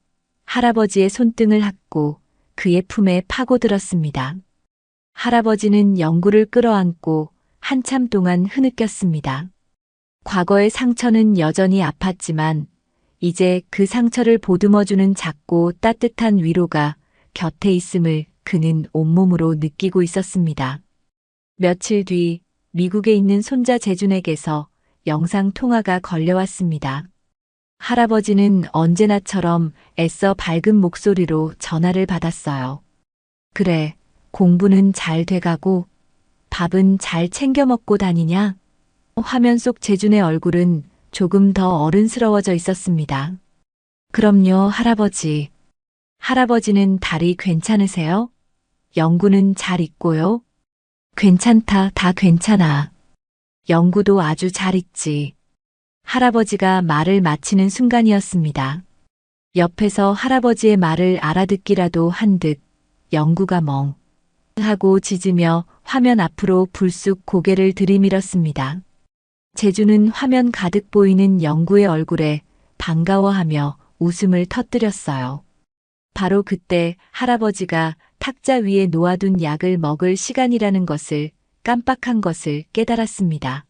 할아버지의 손등을 핫고 그의 품에 파고들었습니다. 할아버지는 영구를 끌어안고 한참 동안 흐느꼈습니다. 과거의 상처는 여전히 아팠지만 이제 그 상처를 보듬어주는 작고 따뜻한 위로가 곁에 있음을 그는 온몸으로 느끼고 있었습니다. 며칠 뒤 미국에 있는 손자 재준에게서 영상 통화가 걸려왔습니다. 할아버지는 언제나처럼 애써 밝은 목소리로 전화를 받았어요. 그래, 공부는 잘 돼가고 밥은 잘 챙겨 먹고 다니냐? 화면 속 재준의 얼굴은 조금 더 어른스러워져 있었습니다. 그럼요, 할아버지. 할아버지는 다리 괜찮으세요? 영구는 잘 있고요. 괜찮다, 다 괜찮아. 영구도 아주 잘 있지. 할아버지가 말을 마치는 순간이었습니다. 옆에서 할아버지의 말을 알아듣기라도 한 듯 영구가 멍 하고 짖으며 화면 앞으로 불쑥 고개를 들이밀었습니다. 재주는 화면 가득 보이는 영구의 얼굴에 반가워하며 웃음을 터뜨렸어요. 바로 그때 할아버지가 탁자 위에 놓아둔 약을 먹을 시간이라는 것을 깜빡한 것을 깨달았습니다.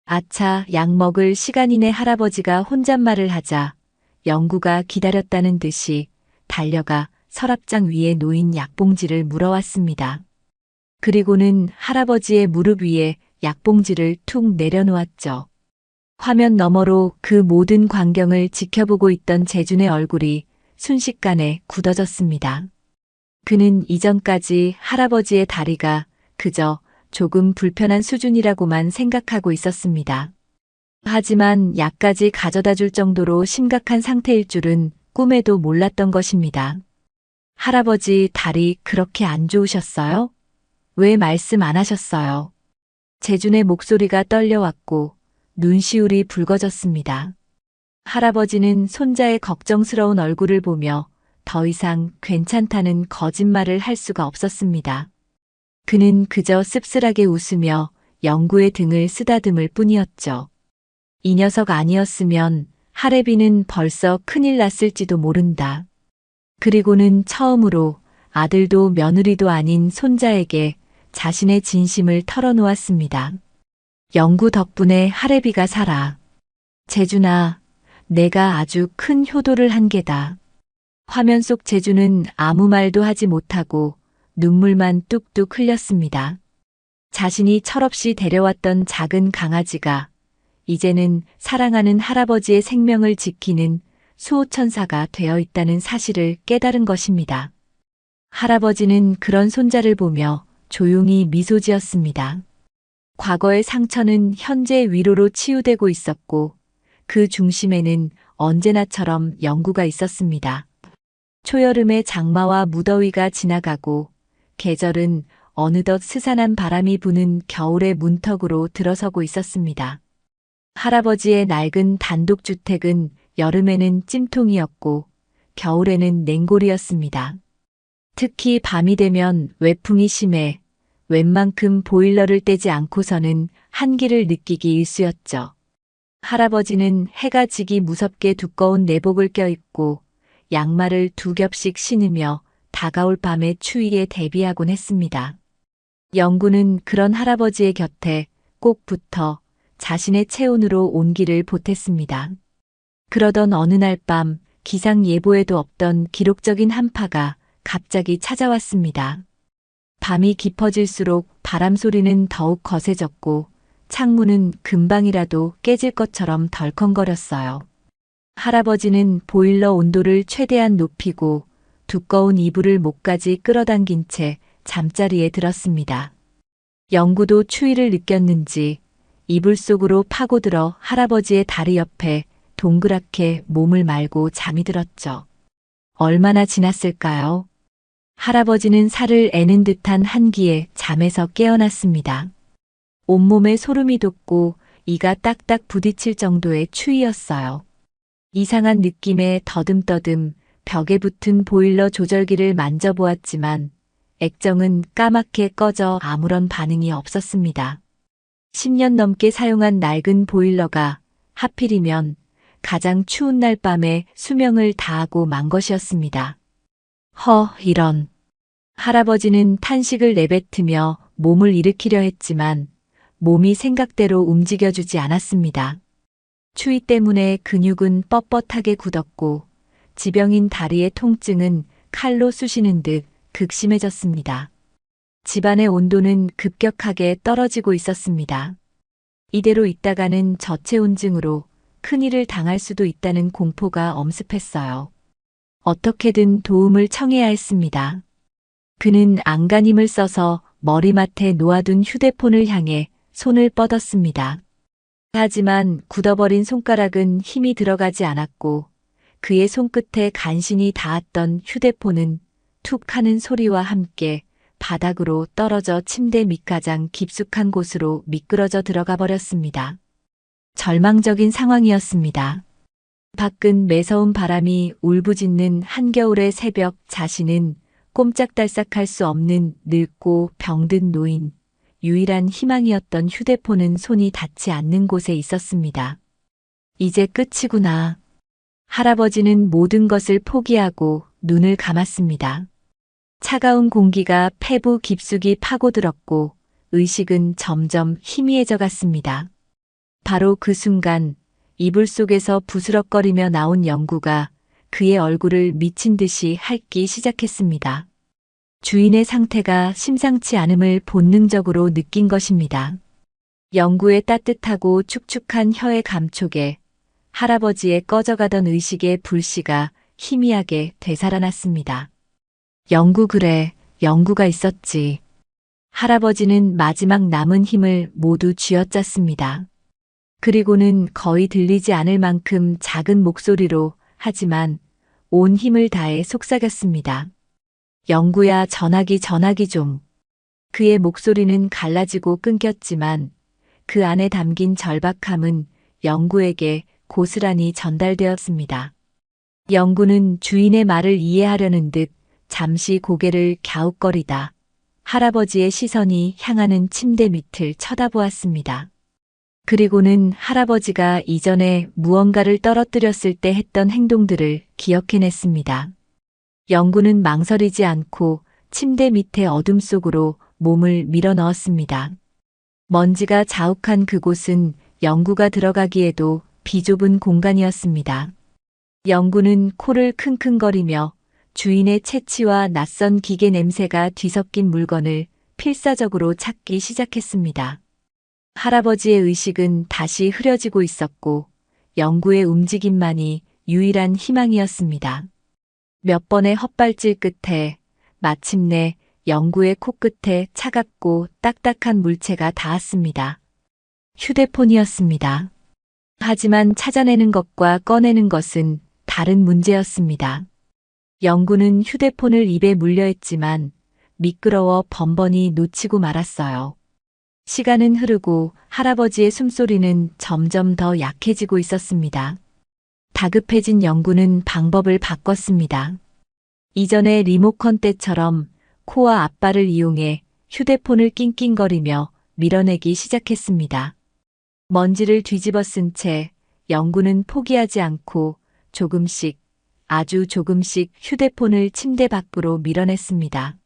아차, 약 먹을 시간이네. 할아버지가 혼잣말을 하자 영구가 기다렸다는 듯이 달려가 서랍장 위에 놓인 약봉지를 물어왔습니다. 그리고는 할아버지의 무릎 위에 약봉지를 툭 내려놓았죠. 화면 너머로 그 모든 광경을 지켜보고 있던 재준의 얼굴이 순식간에 굳어졌습니다. 그는 이전까지 할아버지의 다리가 그저 조금 불편한 수준이라고만 생각하고 있었습니다. 하지만 약까지 가져다 줄 정도로 심각한 상태일 줄은 꿈에도 몰랐던 것입니다. 할아버지 다리 그렇게 안 좋으셨어요? 왜 말씀 안 하셨어요? 재준의 목소리가 떨려왔고 눈시울이 붉어졌습니다. 할아버지는 손자의 걱정스러운 얼굴을 보며 더 이상 괜찮다는 거짓말을 할 수가 없었습니다. 그는 그저 씁쓸하게 웃으며 영구의 등을 쓰다듬을 뿐이었죠. 이 녀석 아니었으면 할애비는 벌써 큰일 났을지도 모른다. 그리고는 처음으로 아들도 며느리도 아닌 손자에게 자신의 진심을 털어놓았습니다. 영구 덕분에 할애비가 살아. 재준아, 내가 아주 큰 효도를 한 게다. 화면 속 재준은 아무 말도 하지 못하고 눈물만 뚝뚝 흘렸습니다. 자신이 철없이 데려왔던 작은 강아지가 이제는 사랑하는 할아버지의 생명을 지키는 수호천사가 되어 있다는 사실을 깨달은 것입니다. 할아버지는 그런 손자를 보며 조용히 미소 지었습니다. 과거의 상처는 현재 위로로 치유되고 있었고 그 중심에는 언제나처럼 영구가 있었습니다. 초여름의 장마와 무더위가 지나가고 계절은 어느덧 스산한 바람이 부는 겨울의 문턱으로 들어서고 있었습니다. 할아버지의 낡은 단독주택은 여름에는 찜통이었고 겨울에는 냉골이었습니다. 특히 밤이 되면 외풍이 심해 웬만큼 보일러를 떼지 않고서는 한기를 느끼기 일쑤였죠. 할아버지는 해가 지기 무섭게 두꺼운 내복을 껴입고 양말을 2겹씩 신으며 다가올 밤의 추위에 대비하곤 했습니다. 영구는 그런 할아버지의 곁에 꼭 붙어 자신의 체온으로 온기를 보탰습니다. 그러던 어느 날 밤 기상예보에도 없던 기록적인 한파가 갑자기 찾아왔습니다. 밤이 깊어질수록 바람 소리는 더욱 거세졌고 창문은 금방이라도 깨질 것처럼 덜컹거렸어요. 할아버지는 보일러 온도를 최대한 높이고 두꺼운 이불을 목까지 끌어당긴 채 잠자리에 들었습니다. 영구도 추위를 느꼈는지 이불 속으로 파고들어 할아버지의 다리 옆에 동그랗게 몸을 말고 잠이 들었죠. 얼마나 지났을까요? 할아버지는 살을 애는 듯한 한기에 잠에서 깨어났습니다. 온몸에 소름이 돋고 이가 딱딱 부딪힐 정도의 추위였어요. 이상한 느낌에 더듬더듬 벽에 붙은 보일러 조절기를 만져보았지만 액정은 까맣게 꺼져 아무런 반응이 없었습니다. 10년 넘게 사용한 낡은 보일러가 하필이면 가장 추운 날 밤에 수명을 다하고 만 것이었습니다. 이런. 할아버지는 탄식을 내뱉으며 몸을 일으키려 했지만 몸이 생각대로 움직여주지 않았습니다. 추위 때문에 근육은 뻣뻣하게 굳었고 지병인 다리의 통증은 칼로 쑤시는 듯 극심해졌습니다. 집안의 온도는 급격하게 떨어지고 있었습니다. 이대로 있다가는 저체온증으로 큰일을 당할 수도 있다는 공포가 엄습했어요. 어떻게든 도움을 청해야 했습니다. 그는 안간힘을 써서 머리맡에 놓아둔 휴대폰을 향해 손을 뻗었습니다. 하지만 굳어버린 손가락은 힘이 들어가지 않았고 그의 손끝에 간신히 닿았던 휴대폰은 툭 하는 소리와 함께 바닥으로 떨어져 침대 밑가장 깊숙한 곳으로 미끄러져 들어가 버렸습니다. 절망적인 상황이었습니다. 밖은 매서운 바람이 울부짖는 한겨울의 새벽 자신은 꼼짝달싹할 수 없는 늙고 병든 노인, 유일한 희망이었던 휴대폰은 손이 닿지 않는 곳에 있었습니다. 이제 끝이구나. 할아버지는 모든 것을 포기하고 눈을 감았습니다. 차가운 공기가 폐부 깊숙이 파고들었고 의식은 점점 희미해져 갔습니다. 바로 그 순간 이불 속에서 부스럭거리며 나온 영구가 그의 얼굴을 미친 듯이 핥기 시작했습니다. 주인의 상태가 심상치 않음을 본능적으로 느낀 것입니다. 영구의 따뜻하고 축축한 혀의 감촉에 할아버지의 꺼져가던 의식의 불씨가 희미하게 되살아났습니다. 영구 그래, 영구가 있었지. 할아버지는 마지막 남은 힘을 모두 쥐어짰습니다. 그리고는 거의 들리지 않을 만큼 작은 목소리로 하지만 온 힘을 다해 속삭였습니다. 영구야, 전화기 좀. 그의 목소리는 갈라지고 끊겼지만 그 안에 담긴 절박함은 영구에게 고스란히 전달되었습니다. 영구는 주인의 말을 이해하려는 듯 잠시 고개를 갸웃거리다 할아버지의 시선이 향하는 침대 밑을 쳐다보았습니다. 그리고는 할아버지가 이전에 무언가를 떨어뜨렸을 때 했던 행동들을 기억해냈습니다. 영구는 망설이지 않고 침대 밑의 어둠 속으로 몸을 밀어 넣었습니다. 먼지가 자욱한 그곳은 영구가 들어가기에도 비좁은 공간이었습니다. 영구는 코를 킁킁거리며 주인의 채취와 낯선 기계 냄새가 뒤섞인 물건을 필사적으로 찾기 시작했습니다. 할아버지의 의식은 다시 흐려지고 있었고 영구의 움직임만이 유일한 희망이었습니다. 몇 번의 헛발질 끝에 마침내 영구의 코끝에 차갑고 딱딱한 물체가 닿았습니다. 휴대폰이었습니다. 하지만 찾아내는 것과 꺼내는 것은 다른 문제였습니다. 영구는 휴대폰을 입에 물려 했지만 미끄러워 번번이 놓치고 말았어요. 시간은 흐르고 할아버지의 숨소리는 점점 더 약해지고 있었습니다. 다급해진 영구는 방법을 바꿨습니다. 이전의 리모컨 때처럼 코와 앞발을 이용해 휴대폰을 낑낑거리며 밀어내기 시작했습니다. 먼지를 뒤집어 쓴 채 영구는 포기하지 않고 조금씩, 아주 조금씩 휴대폰을 침대 밖으로 밀어냈습니다.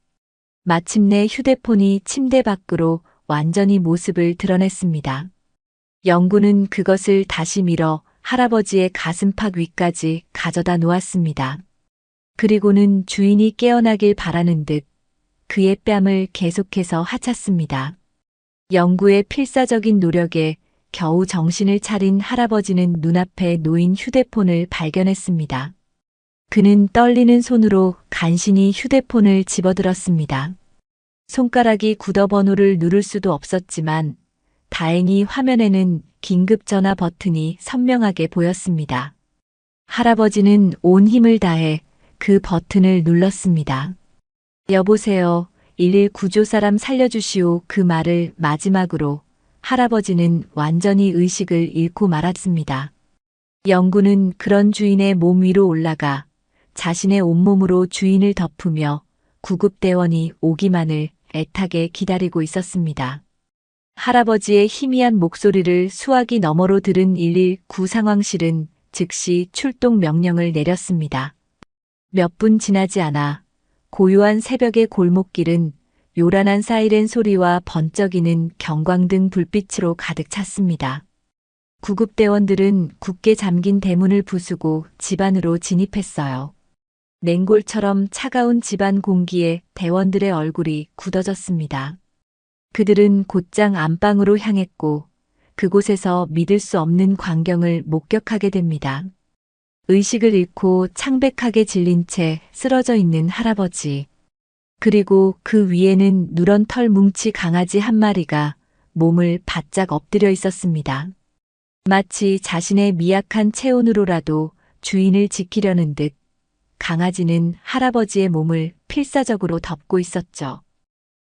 마침내 휴대폰이 침대 밖으로 완전히 모습을 드러냈습니다. 영구는 그것을 다시 밀어 할아버지의 가슴팍 위까지 가져다 놓았습니다. 그리고는 주인이 깨어나길 바라는 듯 그의 뺨을 계속해서 하찼습니다. 영구의 필사적인 노력에 겨우 정신을 차린 할아버지는 눈앞에 놓인 휴대폰을 발견했습니다. 그는 떨리는 손으로 간신히 휴대폰을 집어들었습니다. 손가락이 굳어 번호를 누를 수도 없었지만 다행히 화면에는 긴급전화 버튼이 선명하게 보였습니다. 할아버지는 온 힘을 다해 그 버튼을 눌렀습니다. 여보세요, 119 구조사람 살려주시오. 그 말을 마지막으로 할아버지는 완전히 의식을 잃고 말았습니다. 영구는 그런 주인의 몸 위로 올라가 자신의 온몸으로 주인을 덮으며 구급대원이 오기만을 애타게 기다리고 있었습니다. 할아버지의 희미한 목소리를 수화기 너머로 들은 119 상황실은 즉시 출동 명령을 내렸습니다. 몇 분 지나지 않아 고요한 새벽의 골목길은 요란한 사이렌 소리와 번쩍이는 경광등 불빛으로 가득 찼습니다. 구급대원들은 굳게 잠긴 대문을 부수고 집 안으로 진입했어요. 냉골처럼 차가운 집안 공기에 대원들의 얼굴이 굳어졌습니다. 그들은 곧장 안방으로 향했고 그곳에서 믿을 수 없는 광경을 목격하게 됩니다. 의식을 잃고 창백하게 질린 채 쓰러져 있는 할아버지. 그리고 그 위에는 누런 털 뭉치 강아지 한 마리가 몸을 바짝 엎드려 있었습니다. 마치 자신의 미약한 체온으로라도 주인을 지키려는 듯 강아지는 할아버지의 몸을 필사적으로 덮고 있었죠.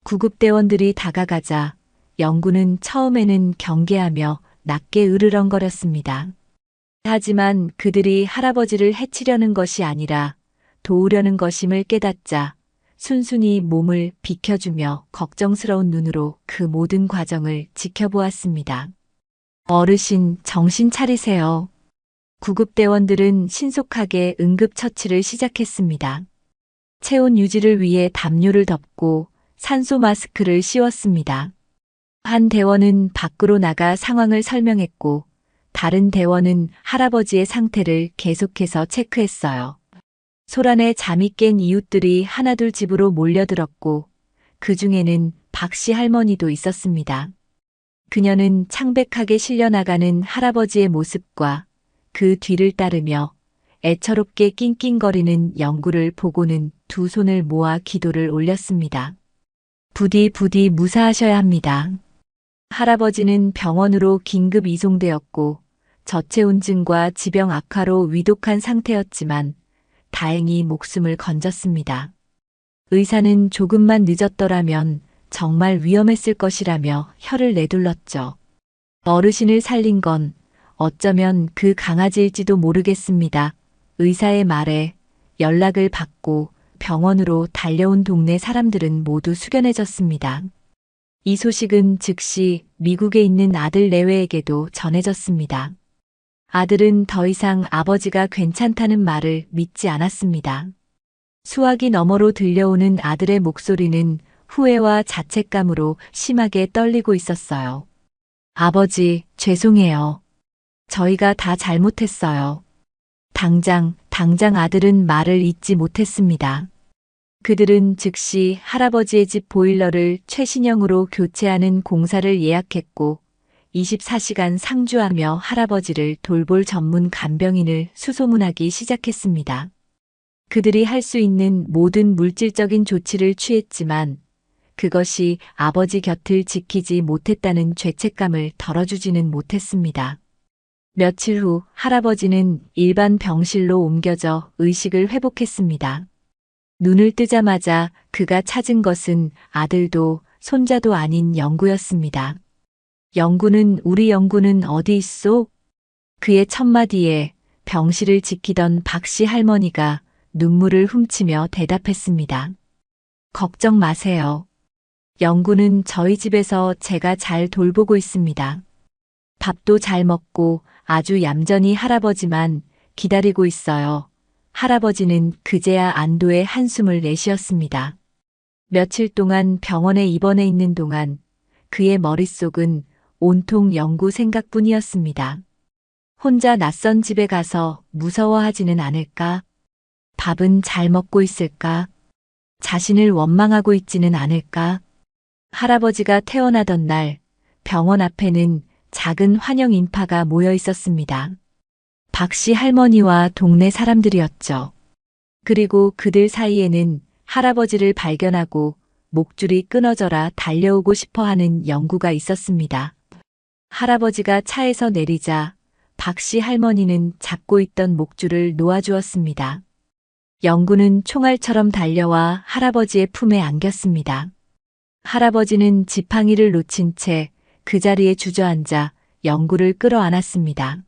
구급대원들이 다가가자 영구는 처음에는 경계하며 낮게 으르렁거렸습니다. 하지만 그들이 할아버지를 해치려는 것이 아니라 도우려는 것임을 깨닫자 순순히 몸을 비켜주며 걱정스러운 눈으로 그 모든 과정을 지켜보았습니다. 어르신, 정신 차리세요. 구급대원들은 신속하게 응급처치를 시작했습니다. 체온 유지를 위해 담요를 덮고 산소 마스크를 씌웠습니다. 한 대원은 밖으로 나가 상황을 설명했고 다른 대원은 할아버지의 상태를 계속해서 체크했어요. 소란에 잠이 깬 이웃들이 하나둘 집으로 몰려들었고 그 중에는 박씨 할머니도 있었습니다. 그녀는 창백하게 실려나가는 할아버지의 모습과 그 뒤를 따르며 애처롭게 낑낑거리는 영구를 보고는 두 손을 모아 기도를 올렸습니다. 부디 무사하셔야 합니다. 할아버지는 병원으로 긴급 이송되었고 저체온증과 지병 악화로 위독한 상태였지만 다행히 목숨을 건졌습니다. 의사는 조금만 늦었더라면 정말 위험했을 것이라며 혀를 내둘렀죠. 어르신을 살린 건 어쩌면 그 강아지일지도 모르겠습니다. 의사의 말에 연락을 받고 병원으로 달려온 동네 사람들은 모두 숙연해졌습니다. 이 소식은 즉시 미국에 있는 아들 내외에게도 전해졌습니다. 아들은 더 이상 아버지가 괜찮다는 말을 믿지 않았습니다. 수화기 너머로 들려오는 아들의 목소리는 후회와 자책감으로 심하게 떨리고 있었어요. 아버지, 죄송해요. 저희가 다 잘못했어요. 당장 아들은 말을 잇지 못했습니다. 그들은 즉시 할아버지의 집 보일러를 최신형으로 교체하는 공사를 예약했고 24시간 상주하며 할아버지를 돌볼 전문 간병인을 수소문하기 시작했습니다. 그들이 할 수 있는 모든 물질적인 조치를 취했지만 그것이 아버지 곁을 지키지 못했다는 죄책감을 덜어주지는 못했습니다. 며칠 후 할아버지는 일반 병실로 옮겨져 의식을 회복했습니다. 눈을 뜨자마자 그가 찾은 것은 아들도 손자도 아닌 영구였습니다. 영구는 우리 영구는 어디 있소? 그의 첫마디에 병실을 지키던 박씨 할머니가 눈물을 훔치며 대답했습니다. 걱정 마세요. 영구는 저희 집에서 제가 잘 돌보고 있습니다. 밥도 잘 먹고 아주 얌전히 할아버지만 기다리고 있어요. 할아버지는 그제야 안도의 한숨을 내쉬었습니다. 며칠 동안 병원에 입원해 있는 동안 그의 머릿속은 온통 영구 생각뿐이었습니다. 혼자 낯선 집에 가서 무서워하지는 않을까? 밥은 잘 먹고 있을까? 자신을 원망하고 있지는 않을까? 할아버지가 태어나던 날 병원 앞에는 작은 환영 인파가 모여 있었습니다. 박씨 할머니와 동네 사람들이었죠. 그리고 그들 사이에는 할아버지를 발견하고 목줄이 끊어져라 달려오고 싶어 하는 영구가 있었습니다. 할아버지가 차에서 내리자 박씨 할머니는 잡고 있던 목줄을 놓아주었습니다. 영구는 총알처럼 달려와 할아버지의 품에 안겼습니다. 할아버지는 지팡이를 놓친 채 그 자리에 주저앉아 영구를 끌어안았습니다.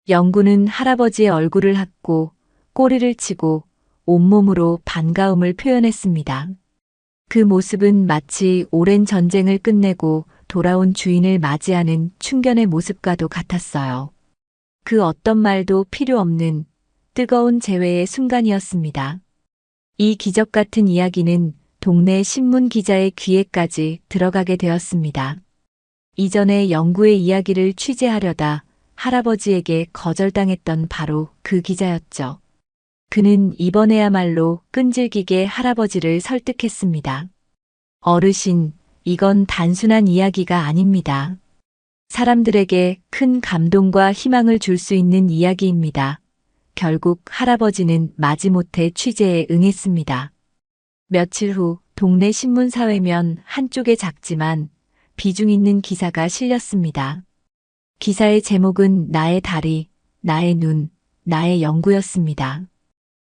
영구는 할아버지의 얼굴을 핥고 꼬리를 치고 온몸으로 반가움을 표현했습니다. 그 모습은 마치 오랜 전쟁을 끝내고 돌아온 주인을 맞이하는 충견의 모습과도 같았어요. 그 어떤 말도 필요 없는 뜨거운 재회의 순간이었습니다. 이 기적 같은 이야기는 동네 신문 기자의 귀에까지 들어가게 되었습니다. 이전에 영구의 이야기를 취재하려다 할아버지에게 거절당했던 바로 그 기자였죠. 그는 이번에야말로 끈질기게 할아버지를 설득했습니다. 어르신, 이건 단순한 이야기가 아닙니다. 사람들에게 큰 감동과 희망을 줄 수 있는 이야기입니다. 결국 할아버지는 마지못해 취재에 응했습니다. 며칠 후 동네 신문 사회면 한쪽에 작지만 비중 있는 기사가 실렸습니다. 기사의 제목은 나의 다리, 나의 눈, 나의 영구였습니다.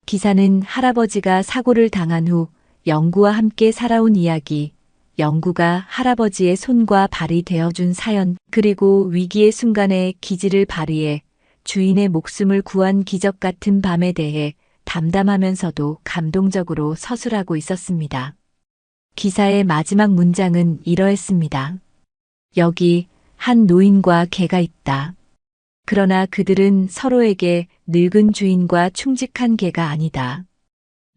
기사는 할아버지가 사고를 당한 후 영구와 함께 살아온 이야기, 영구가 할아버지의 손과 발이 되어준 사연, 그리고 위기의 순간에 기지를 발휘해 주인의 목숨을 구한 기적 같은 밤에 대해 담담하면서도 감동적으로 서술하고 있었습니다. 기사의 마지막 문장은 이러했습니다. 여기 한 노인과 개가 있다. 그러나 그들은 서로에게 늙은 주인과 충직한 개가 아니다.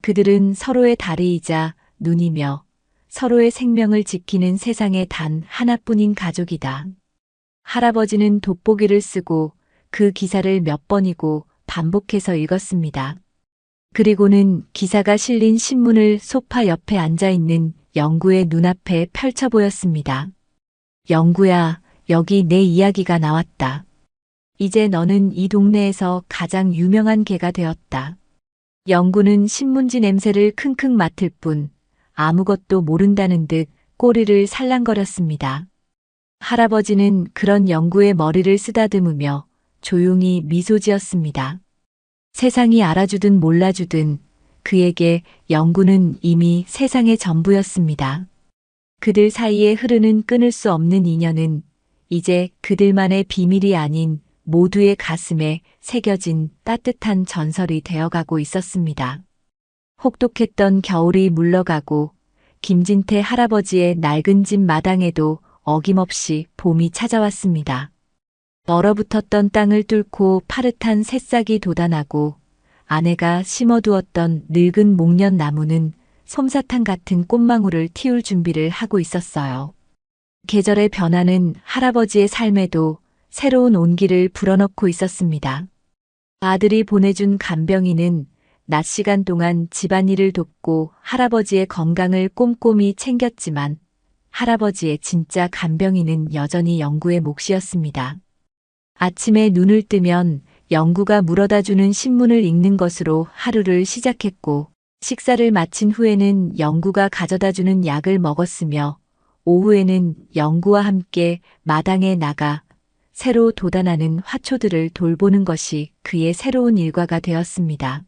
그들은 서로의 다리이자 눈이며 서로의 생명을 지키는 세상에 단 하나뿐인 가족이다. 할아버지는 돋보기를 쓰고 그 기사를 몇 번이고 반복해서 읽었습니다. 그리고는 기사가 실린 신문을 소파 옆에 앉아있는 영구의 눈앞에 펼쳐 보였습니다. 영구야, 여기 내 이야기가 나왔다. 이제 너는 이 동네에서 가장 유명한 개가 되었다. 영구는 신문지 냄새를 킁킁 맡을 뿐 아무것도 모른다는 듯 꼬리를 살랑거렸습니다. 할아버지는 그런 영구의 머리를 쓰다듬으며 조용히 미소 지었습니다. 세상이 알아주든 몰라주든 그에게 영구는 이미 세상의 전부였습니다. 그들 사이에 흐르는 끊을 수 없는 인연은 이제 그들만의 비밀이 아닌 모두의 가슴에 새겨진 따뜻한 전설이 되어가고 있었습니다. 혹독했던 겨울이 물러가고 김진태 할아버지의 낡은 집 마당에도 어김없이 봄이 찾아왔습니다. 얼어붙었던 땅을 뚫고 파릇한 새싹이 돋아나고 아내가 심어두었던 늙은 목련 나무는 솜사탕 같은 꽃망울을 틔울 준비를 하고 있었어요. 계절의 변화는 할아버지의 삶에도 새로운 온기를 불어넣고 있었습니다. 아들이 보내준 간병인은 낮 시간 동안 집안일을 돕고 할아버지의 건강을 꼼꼼히 챙겼지만 할아버지의 진짜 간병인은 여전히 영구의 몫이었습니다. 아침에 눈을 뜨면 영구가 물어다주는 신문을 읽는 것으로 하루를 시작했고 식사를 마친 후에는 영구가 가져다주는 약을 먹었으며 오후에는 영구와 함께 마당에 나가 새로 돋아나는 화초들을 돌보는 것이 그의 새로운 일과가 되었습니다.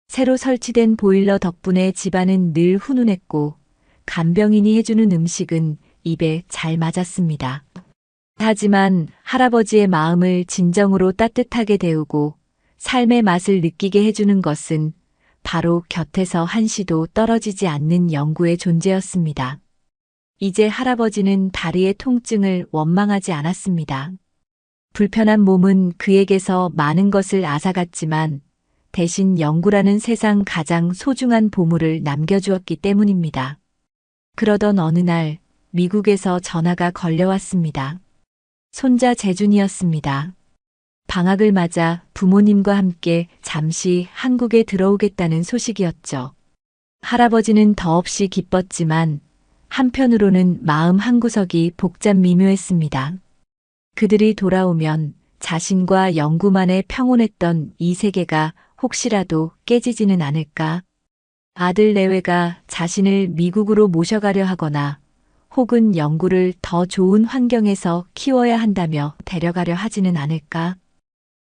새로 설치된 보일러 덕분에 집안은 늘 훈훈했고 간병인이 해주는 음식은 입에 잘 맞았습니다. 하지만 할아버지의 마음을 진정으로 따뜻하게 데우고 삶의 맛을 느끼게 해주는 것은 바로 곁에서 한시도 떨어지지 않는 영구의 존재였습니다. 이제 할아버지는 다리의 통증을 원망하지 않았습니다. 불편한 몸은 그에게서 많은 것을 앗아갔지만 대신 영구라는 세상 가장 소중한 보물을 남겨주었기 때문입니다. 그러던 어느 날 미국에서 전화가 걸려왔습니다. 손자 재준이었습니다. 방학을 맞아 부모님과 함께 잠시 한국에 들어오겠다는 소식이었죠. 할아버지는 더없이 기뻤지만 한편으로는 마음 한구석이 복잡미묘했습니다. 그들이 돌아오면 자신과 영구만의 평온했던 이 세계가 혹시라도 깨지지는 않을까? 아들 내외가 자신을 미국으로 모셔가려 하거나 혹은 영구를 더 좋은 환경에서 키워야 한다며 데려가려 하지는 않을까?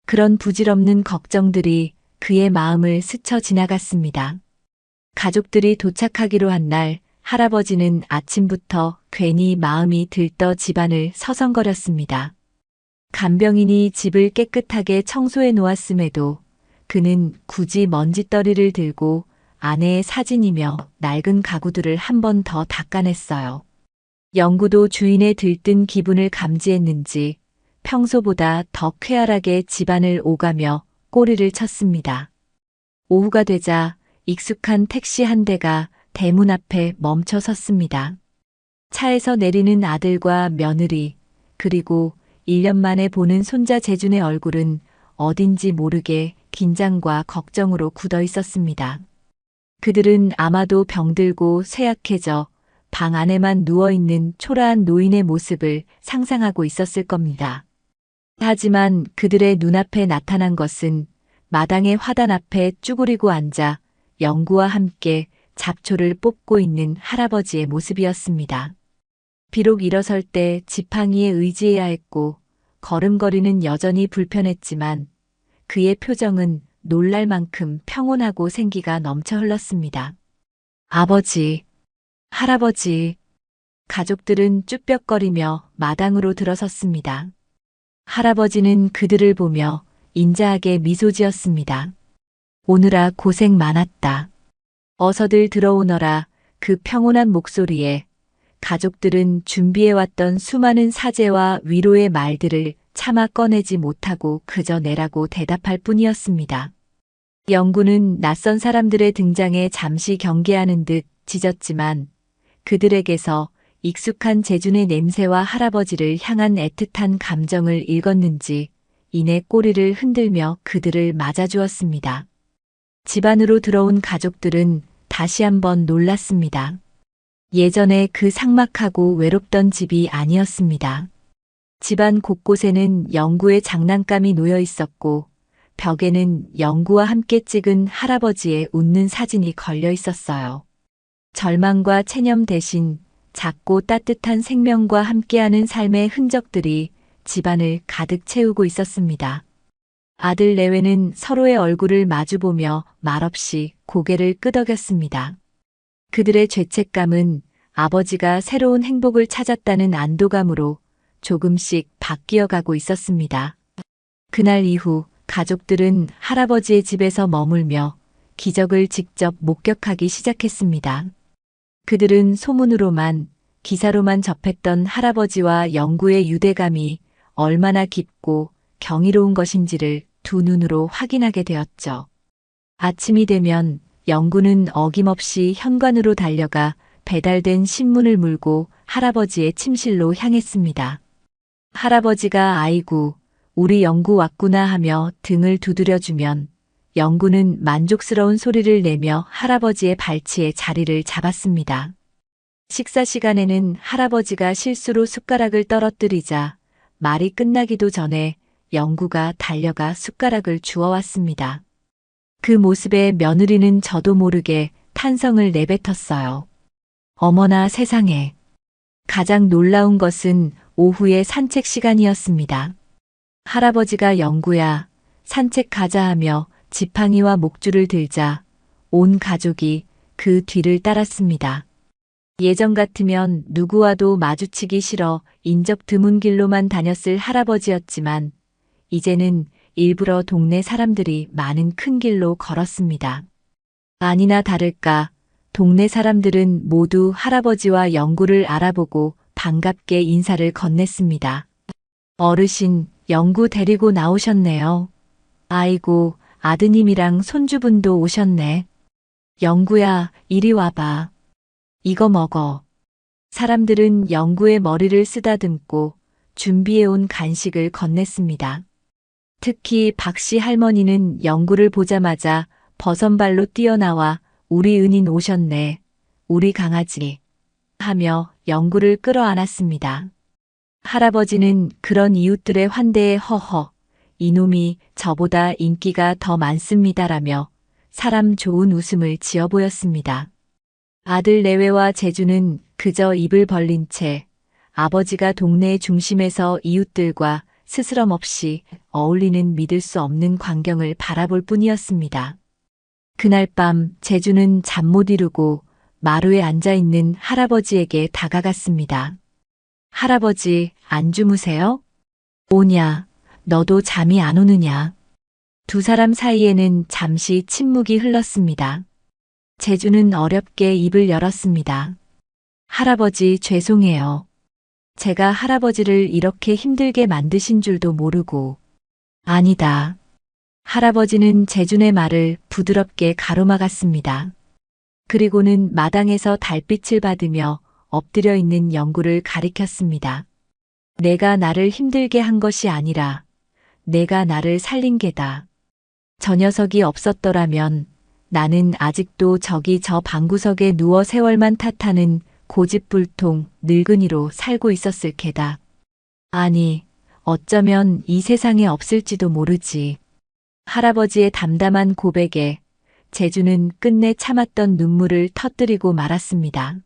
그런 부질없는 걱정들이 그의 마음을 스쳐 지나갔습니다. 가족들이 도착하기로 한 날 할아버지는 아침부터 괜히 마음이 들떠 집안을 서성거렸습니다. 간병인이 집을 깨끗하게 청소해 놓았음에도 그는 굳이 먼지떨이를 들고 아내의 사진이며 낡은 가구들을 한 번 더 닦아냈어요. 영구도 주인의 들뜬 기분을 감지했는지 평소보다 더 쾌활하게 집안을 오가며 꼬리를 쳤습니다. 오후가 되자 익숙한 택시 한 대가 대문 앞에 멈춰 섰습니다. 차에서 내리는 아들과 며느리, 그리고 1년 만에 보는 손자 재준의 얼굴은 어딘지 모르게 긴장과 걱정으로 굳어 있었습니다. 그들은 아마도 병들고 쇠약해져 방 안에만 누워있는 초라한 노인의 모습을 상상하고 있었을 겁니다. 하지만 그들의 눈앞에 나타난 것은 마당의 화단 앞에 쭈그리고 앉아 영구와 함께 잡초를 뽑고 있는 할아버지의 모습이었습니다. 비록 일어설 때 지팡이에 의지해야 했고 걸음걸이는 여전히 불편했지만 그의 표정은 놀랄 만큼 평온하고 생기가 넘쳐 흘렀습니다. 아버지, 할아버지, 가족들은 쭈뼛거리며 마당으로 들어섰습니다. 할아버지는 그들을 보며 인자하게 미소 지었습니다. 오느라 고생 많았다. 어서들 들어오너라. 그 평온한 목소리에 가족들은 준비해왔던 수많은 사죄와 위로의 말들을 차마 꺼내지 못하고 그저 내라고 대답할 뿐이었습니다. 영구는 낯선 사람들의 등장에 잠시 경계하는 듯 짖었지만 그들에게서 익숙한 재준의 냄새와 할아버지를 향한 애틋한 감정을 읽었는지 이내 꼬리를 흔들며 그들을 맞아주었습니다. 집 안으로 들어온 가족들은 다시 한번 놀랐습니다. 예전에 그 삭막하고 외롭던 집이 아니었습니다. 집안 곳곳에는 영구의 장난감이 놓여 있었고, 벽에는 영구와 함께 찍은 할아버지의 웃는 사진이 걸려 있었어요. 절망과 체념 대신 작고 따뜻한 생명과 함께하는 삶의 흔적들이 집안을 가득 채우고 있었습니다. 아들 내외는 서로의 얼굴을 마주보며 말없이 고개를 끄덕였습니다. 그들의 죄책감은 아버지가 새로운 행복을 찾았다는 안도감으로 조금씩 바뀌어 가고 있었습니다. 그날 이후 가족들은 할아버지의 집에서 머물며 기적을 직접 목격하기 시작했습니다. 그들은 소문으로만, 기사로만 접했던 할아버지와 영구의 유대감이 얼마나 깊고 경이로운 것인지를 두 눈으로 확인하게 되었죠. 아침이 되면 영구는 어김없이 현관으로 달려가 배달된 신문을 물고 할아버지의 침실로 향했습니다. 할아버지가 아이고, 우리 영구 왔구나 하며 등을 두드려주면 영구는 만족스러운 소리를 내며 할아버지의 발치에 자리를 잡았습니다. 식사 시간에는 할아버지가 실수로 숟가락을 떨어뜨리자 말이 끝나기도 전에 영구가 달려가 숟가락을 주워왔습니다. 그 모습에 며느리는 저도 모르게 탄성을 내뱉었어요. 어머나 세상에. 가장 놀라운 것은 오후의 산책 시간이었습니다. 할아버지가 영구야, 산책 가자 하며 지팡이와 목줄을 들자 온 가족이 그 뒤를 따랐습니다. 예전 같으면 누구와도 마주치기 싫어 인적 드문 길로만 다녔을 할아버지였지만 이제는 일부러 동네 사람들이 많은 큰 길로 걸었습니다. 아니나 다를까 동네 사람들은 모두 할아버지와 영구를 알아보고 반갑게 인사를 건넸습니다. 어르신, 영구 데리고 나오셨네요. 아이고, 아드님이랑 손주분도 오셨네. 영구야, 이리 와봐. 이거 먹어. 사람들은 영구의 머리를 쓰다듬고 준비해온 간식을 건넸습니다. 특히 박씨 할머니는 영구를 보자마자 버선발로 뛰어나와 우리 은인 오셨네. 우리 강아지. 하며 영구를 끌어안았습니다. 할아버지는 그런 이웃들의 환대에 허허, 이놈이 저보다 인기가 더 많습니다라며 사람 좋은 웃음을 지어 보였습니다. 아들 내외와 재주는 그저 입을 벌린 채 아버지가 동네 중심에서 이웃들과 스스럼 없이 어울리는 믿을 수 없는 광경을 바라볼 뿐이었습니다. 그날 밤 재주는 잠 못 이루고 마루에 앉아있는 할아버지에게 다가갔습니다. 할아버지, 안 주무세요? 오냐, 너도 잠이 안 오느냐. 두 사람 사이에는 잠시 침묵이 흘렀습니다. 재주는 어렵게 입을 열었습니다. 할아버지 죄송해요. 제가 할아버지를 이렇게 힘들게 만드신 줄도 모르고. 아니다. 할아버지는 재준의 말을 부드럽게 가로막았습니다. 그리고는 마당에서 달빛을 받으며 엎드려 있는 영구를 가리켰습니다. 내가 나를 힘들게 한 것이 아니라 내가 나를 살린 게다. 저 녀석이 없었더라면 나는 아직도 저기 저 방구석에 누워 세월만 탓하는 고집불통 늙은이로 살고 있었을 게다. 아니, 어쩌면 이 세상에 없을지도 모르지. 할아버지의 담담한 고백에 재주는 끝내 참았던 눈물을 터뜨리고 말았습니다.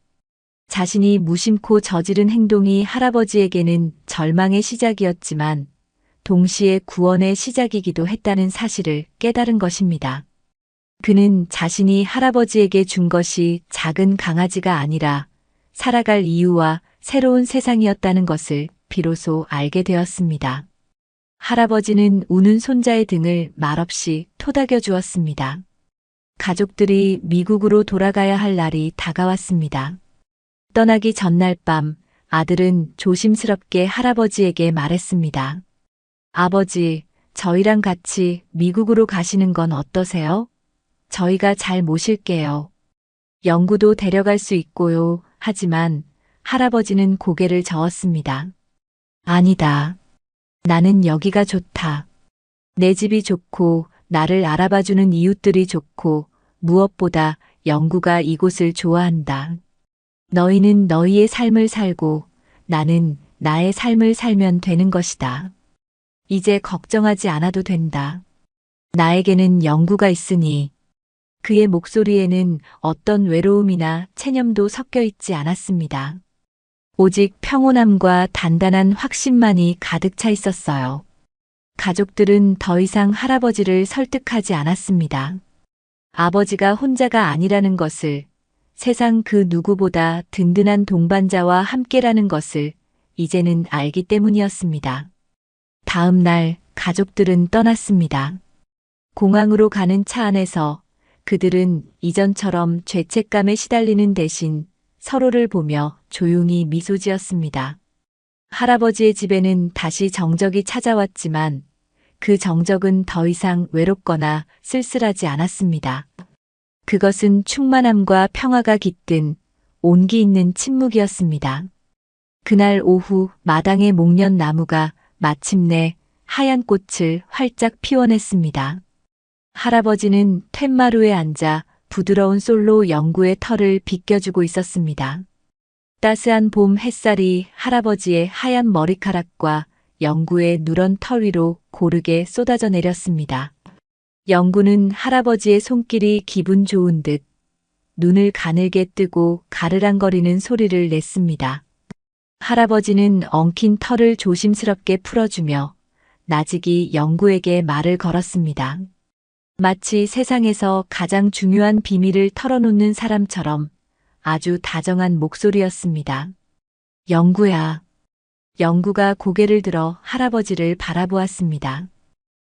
자신이 무심코 저지른 행동이 할아버지에게는 절망의 시작이었지만 동시에 구원의 시작이기도 했다는 사실을 깨달은 것입니다. 그는 자신이 할아버지에게 준 것이 작은 강아지가 아니라 살아갈 이유와 새로운 세상이었다는 것을 비로소 알게 되었습니다. 할아버지는 우는 손자의 등을 말없이 토닥여 주었습니다. 가족들이 미국으로 돌아가야 할 날이 다가왔습니다. 떠나기 전날 밤 아들은 조심스럽게 할아버지에게 말했습니다. 아버지, 저희랑 같이 미국으로 가시는 건 어떠세요? 저희가 잘 모실게요. 영구도 데려갈 수 있고요. 하지만 할아버지는 고개를 저었습니다. 아니다. 나는 여기가 좋다. 내 집이 좋고 나를 알아봐주는 이웃들이 좋고 무엇보다 영구가 이곳을 좋아한다. 너희는 너희의 삶을 살고 나는 나의 삶을 살면 되는 것이다. 이제 걱정하지 않아도 된다. 나에게는 영구가 있으니. 그의 목소리에는 어떤 외로움이나 체념도 섞여 있지 않았습니다. 오직 평온함과 단단한 확신만이 가득 차 있었어요. 가족들은 더 이상 할아버지를 설득하지 않았습니다. 아버지가 혼자가 아니라는 것을, 세상 그 누구보다 든든한 동반자와 함께라는 것을 이제는 알기 때문이었습니다. 다음 날 가족들은 떠났습니다. 공항으로 가는 차 안에서 그들은 이전처럼 죄책감에 시달리는 대신 서로를 보며 조용히 미소 지었습니다. 할아버지의 집에는 다시 정적이 찾아왔지만 그 정적은 더 이상 외롭거나 쓸쓸하지 않았습니다. 그것은 충만함과 평화가 깃든 온기 있는 침묵이었습니다. 그날 오후 마당의 목련나무가 마침내 하얀 꽃을 활짝 피워냈습니다. 할아버지는 툇마루에 앉아 부드러운 솔로 영구의 털을 빗겨주고 있었습니다. 따스한 봄 햇살이 할아버지의 하얀 머리카락과 영구의 누런 털 위로 고르게 쏟아져 내렸습니다. 영구는 할아버지의 손길이 기분 좋은 듯 눈을 가늘게 뜨고 가르랑거리는 소리를 냈습니다. 할아버지는 엉킨 털을 조심스럽게 풀어주며 나직이 영구에게 말을 걸었습니다. 마치 세상에서 가장 중요한 비밀을 털어놓는 사람처럼 아주 다정한 목소리였습니다. 영구야. 영구가 고개를 들어 할아버지를 바라보았습니다.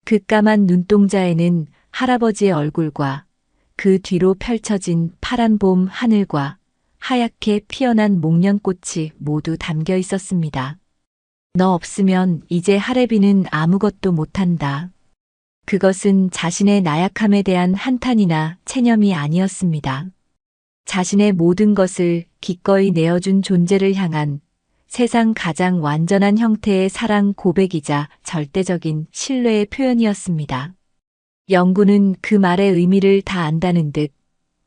그 까만 눈동자에는 할아버지의 얼굴과 그 뒤로 펼쳐진 파란 봄 하늘과 하얗게 피어난 목련꽃이 모두 담겨 있었습니다. 너 없으면 이제 할애비는 아무것도 못한다. 그것은 자신의 나약함에 대한 한탄이나 체념이 아니었습니다. 자신의 모든 것을 기꺼이 내어준 존재를 향한 세상 가장 완전한 형태의 사랑 고백이자 절대적인 신뢰의 표현이었습니다. 영구는 그 말의 의미를 다 안다는 듯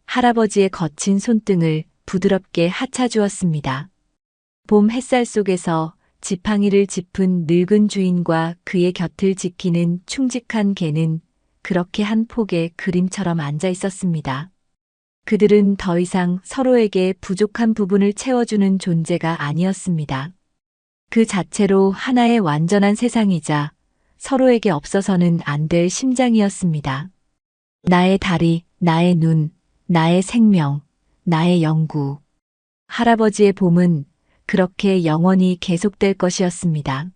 할아버지의 거친 손등을 부드럽게 하차주었습니다. 봄 햇살 속에서 지팡이를 짚은 늙은 주인과 그의 곁을 지키는 충직한 개는 그렇게 한 폭의 그림처럼 앉아 있었습니다. 그들은 더 이상 서로에게 부족한 부분을 채워주는 존재가 아니었습니다. 그 자체로 하나의 완전한 세상이자 서로에게 없어서는 안 될 심장이었습니다. 나의 다리, 나의 눈, 나의 생명, 나의 영구. 할아버지의 봄은 그렇게 영원히 계속될 것이었습니다.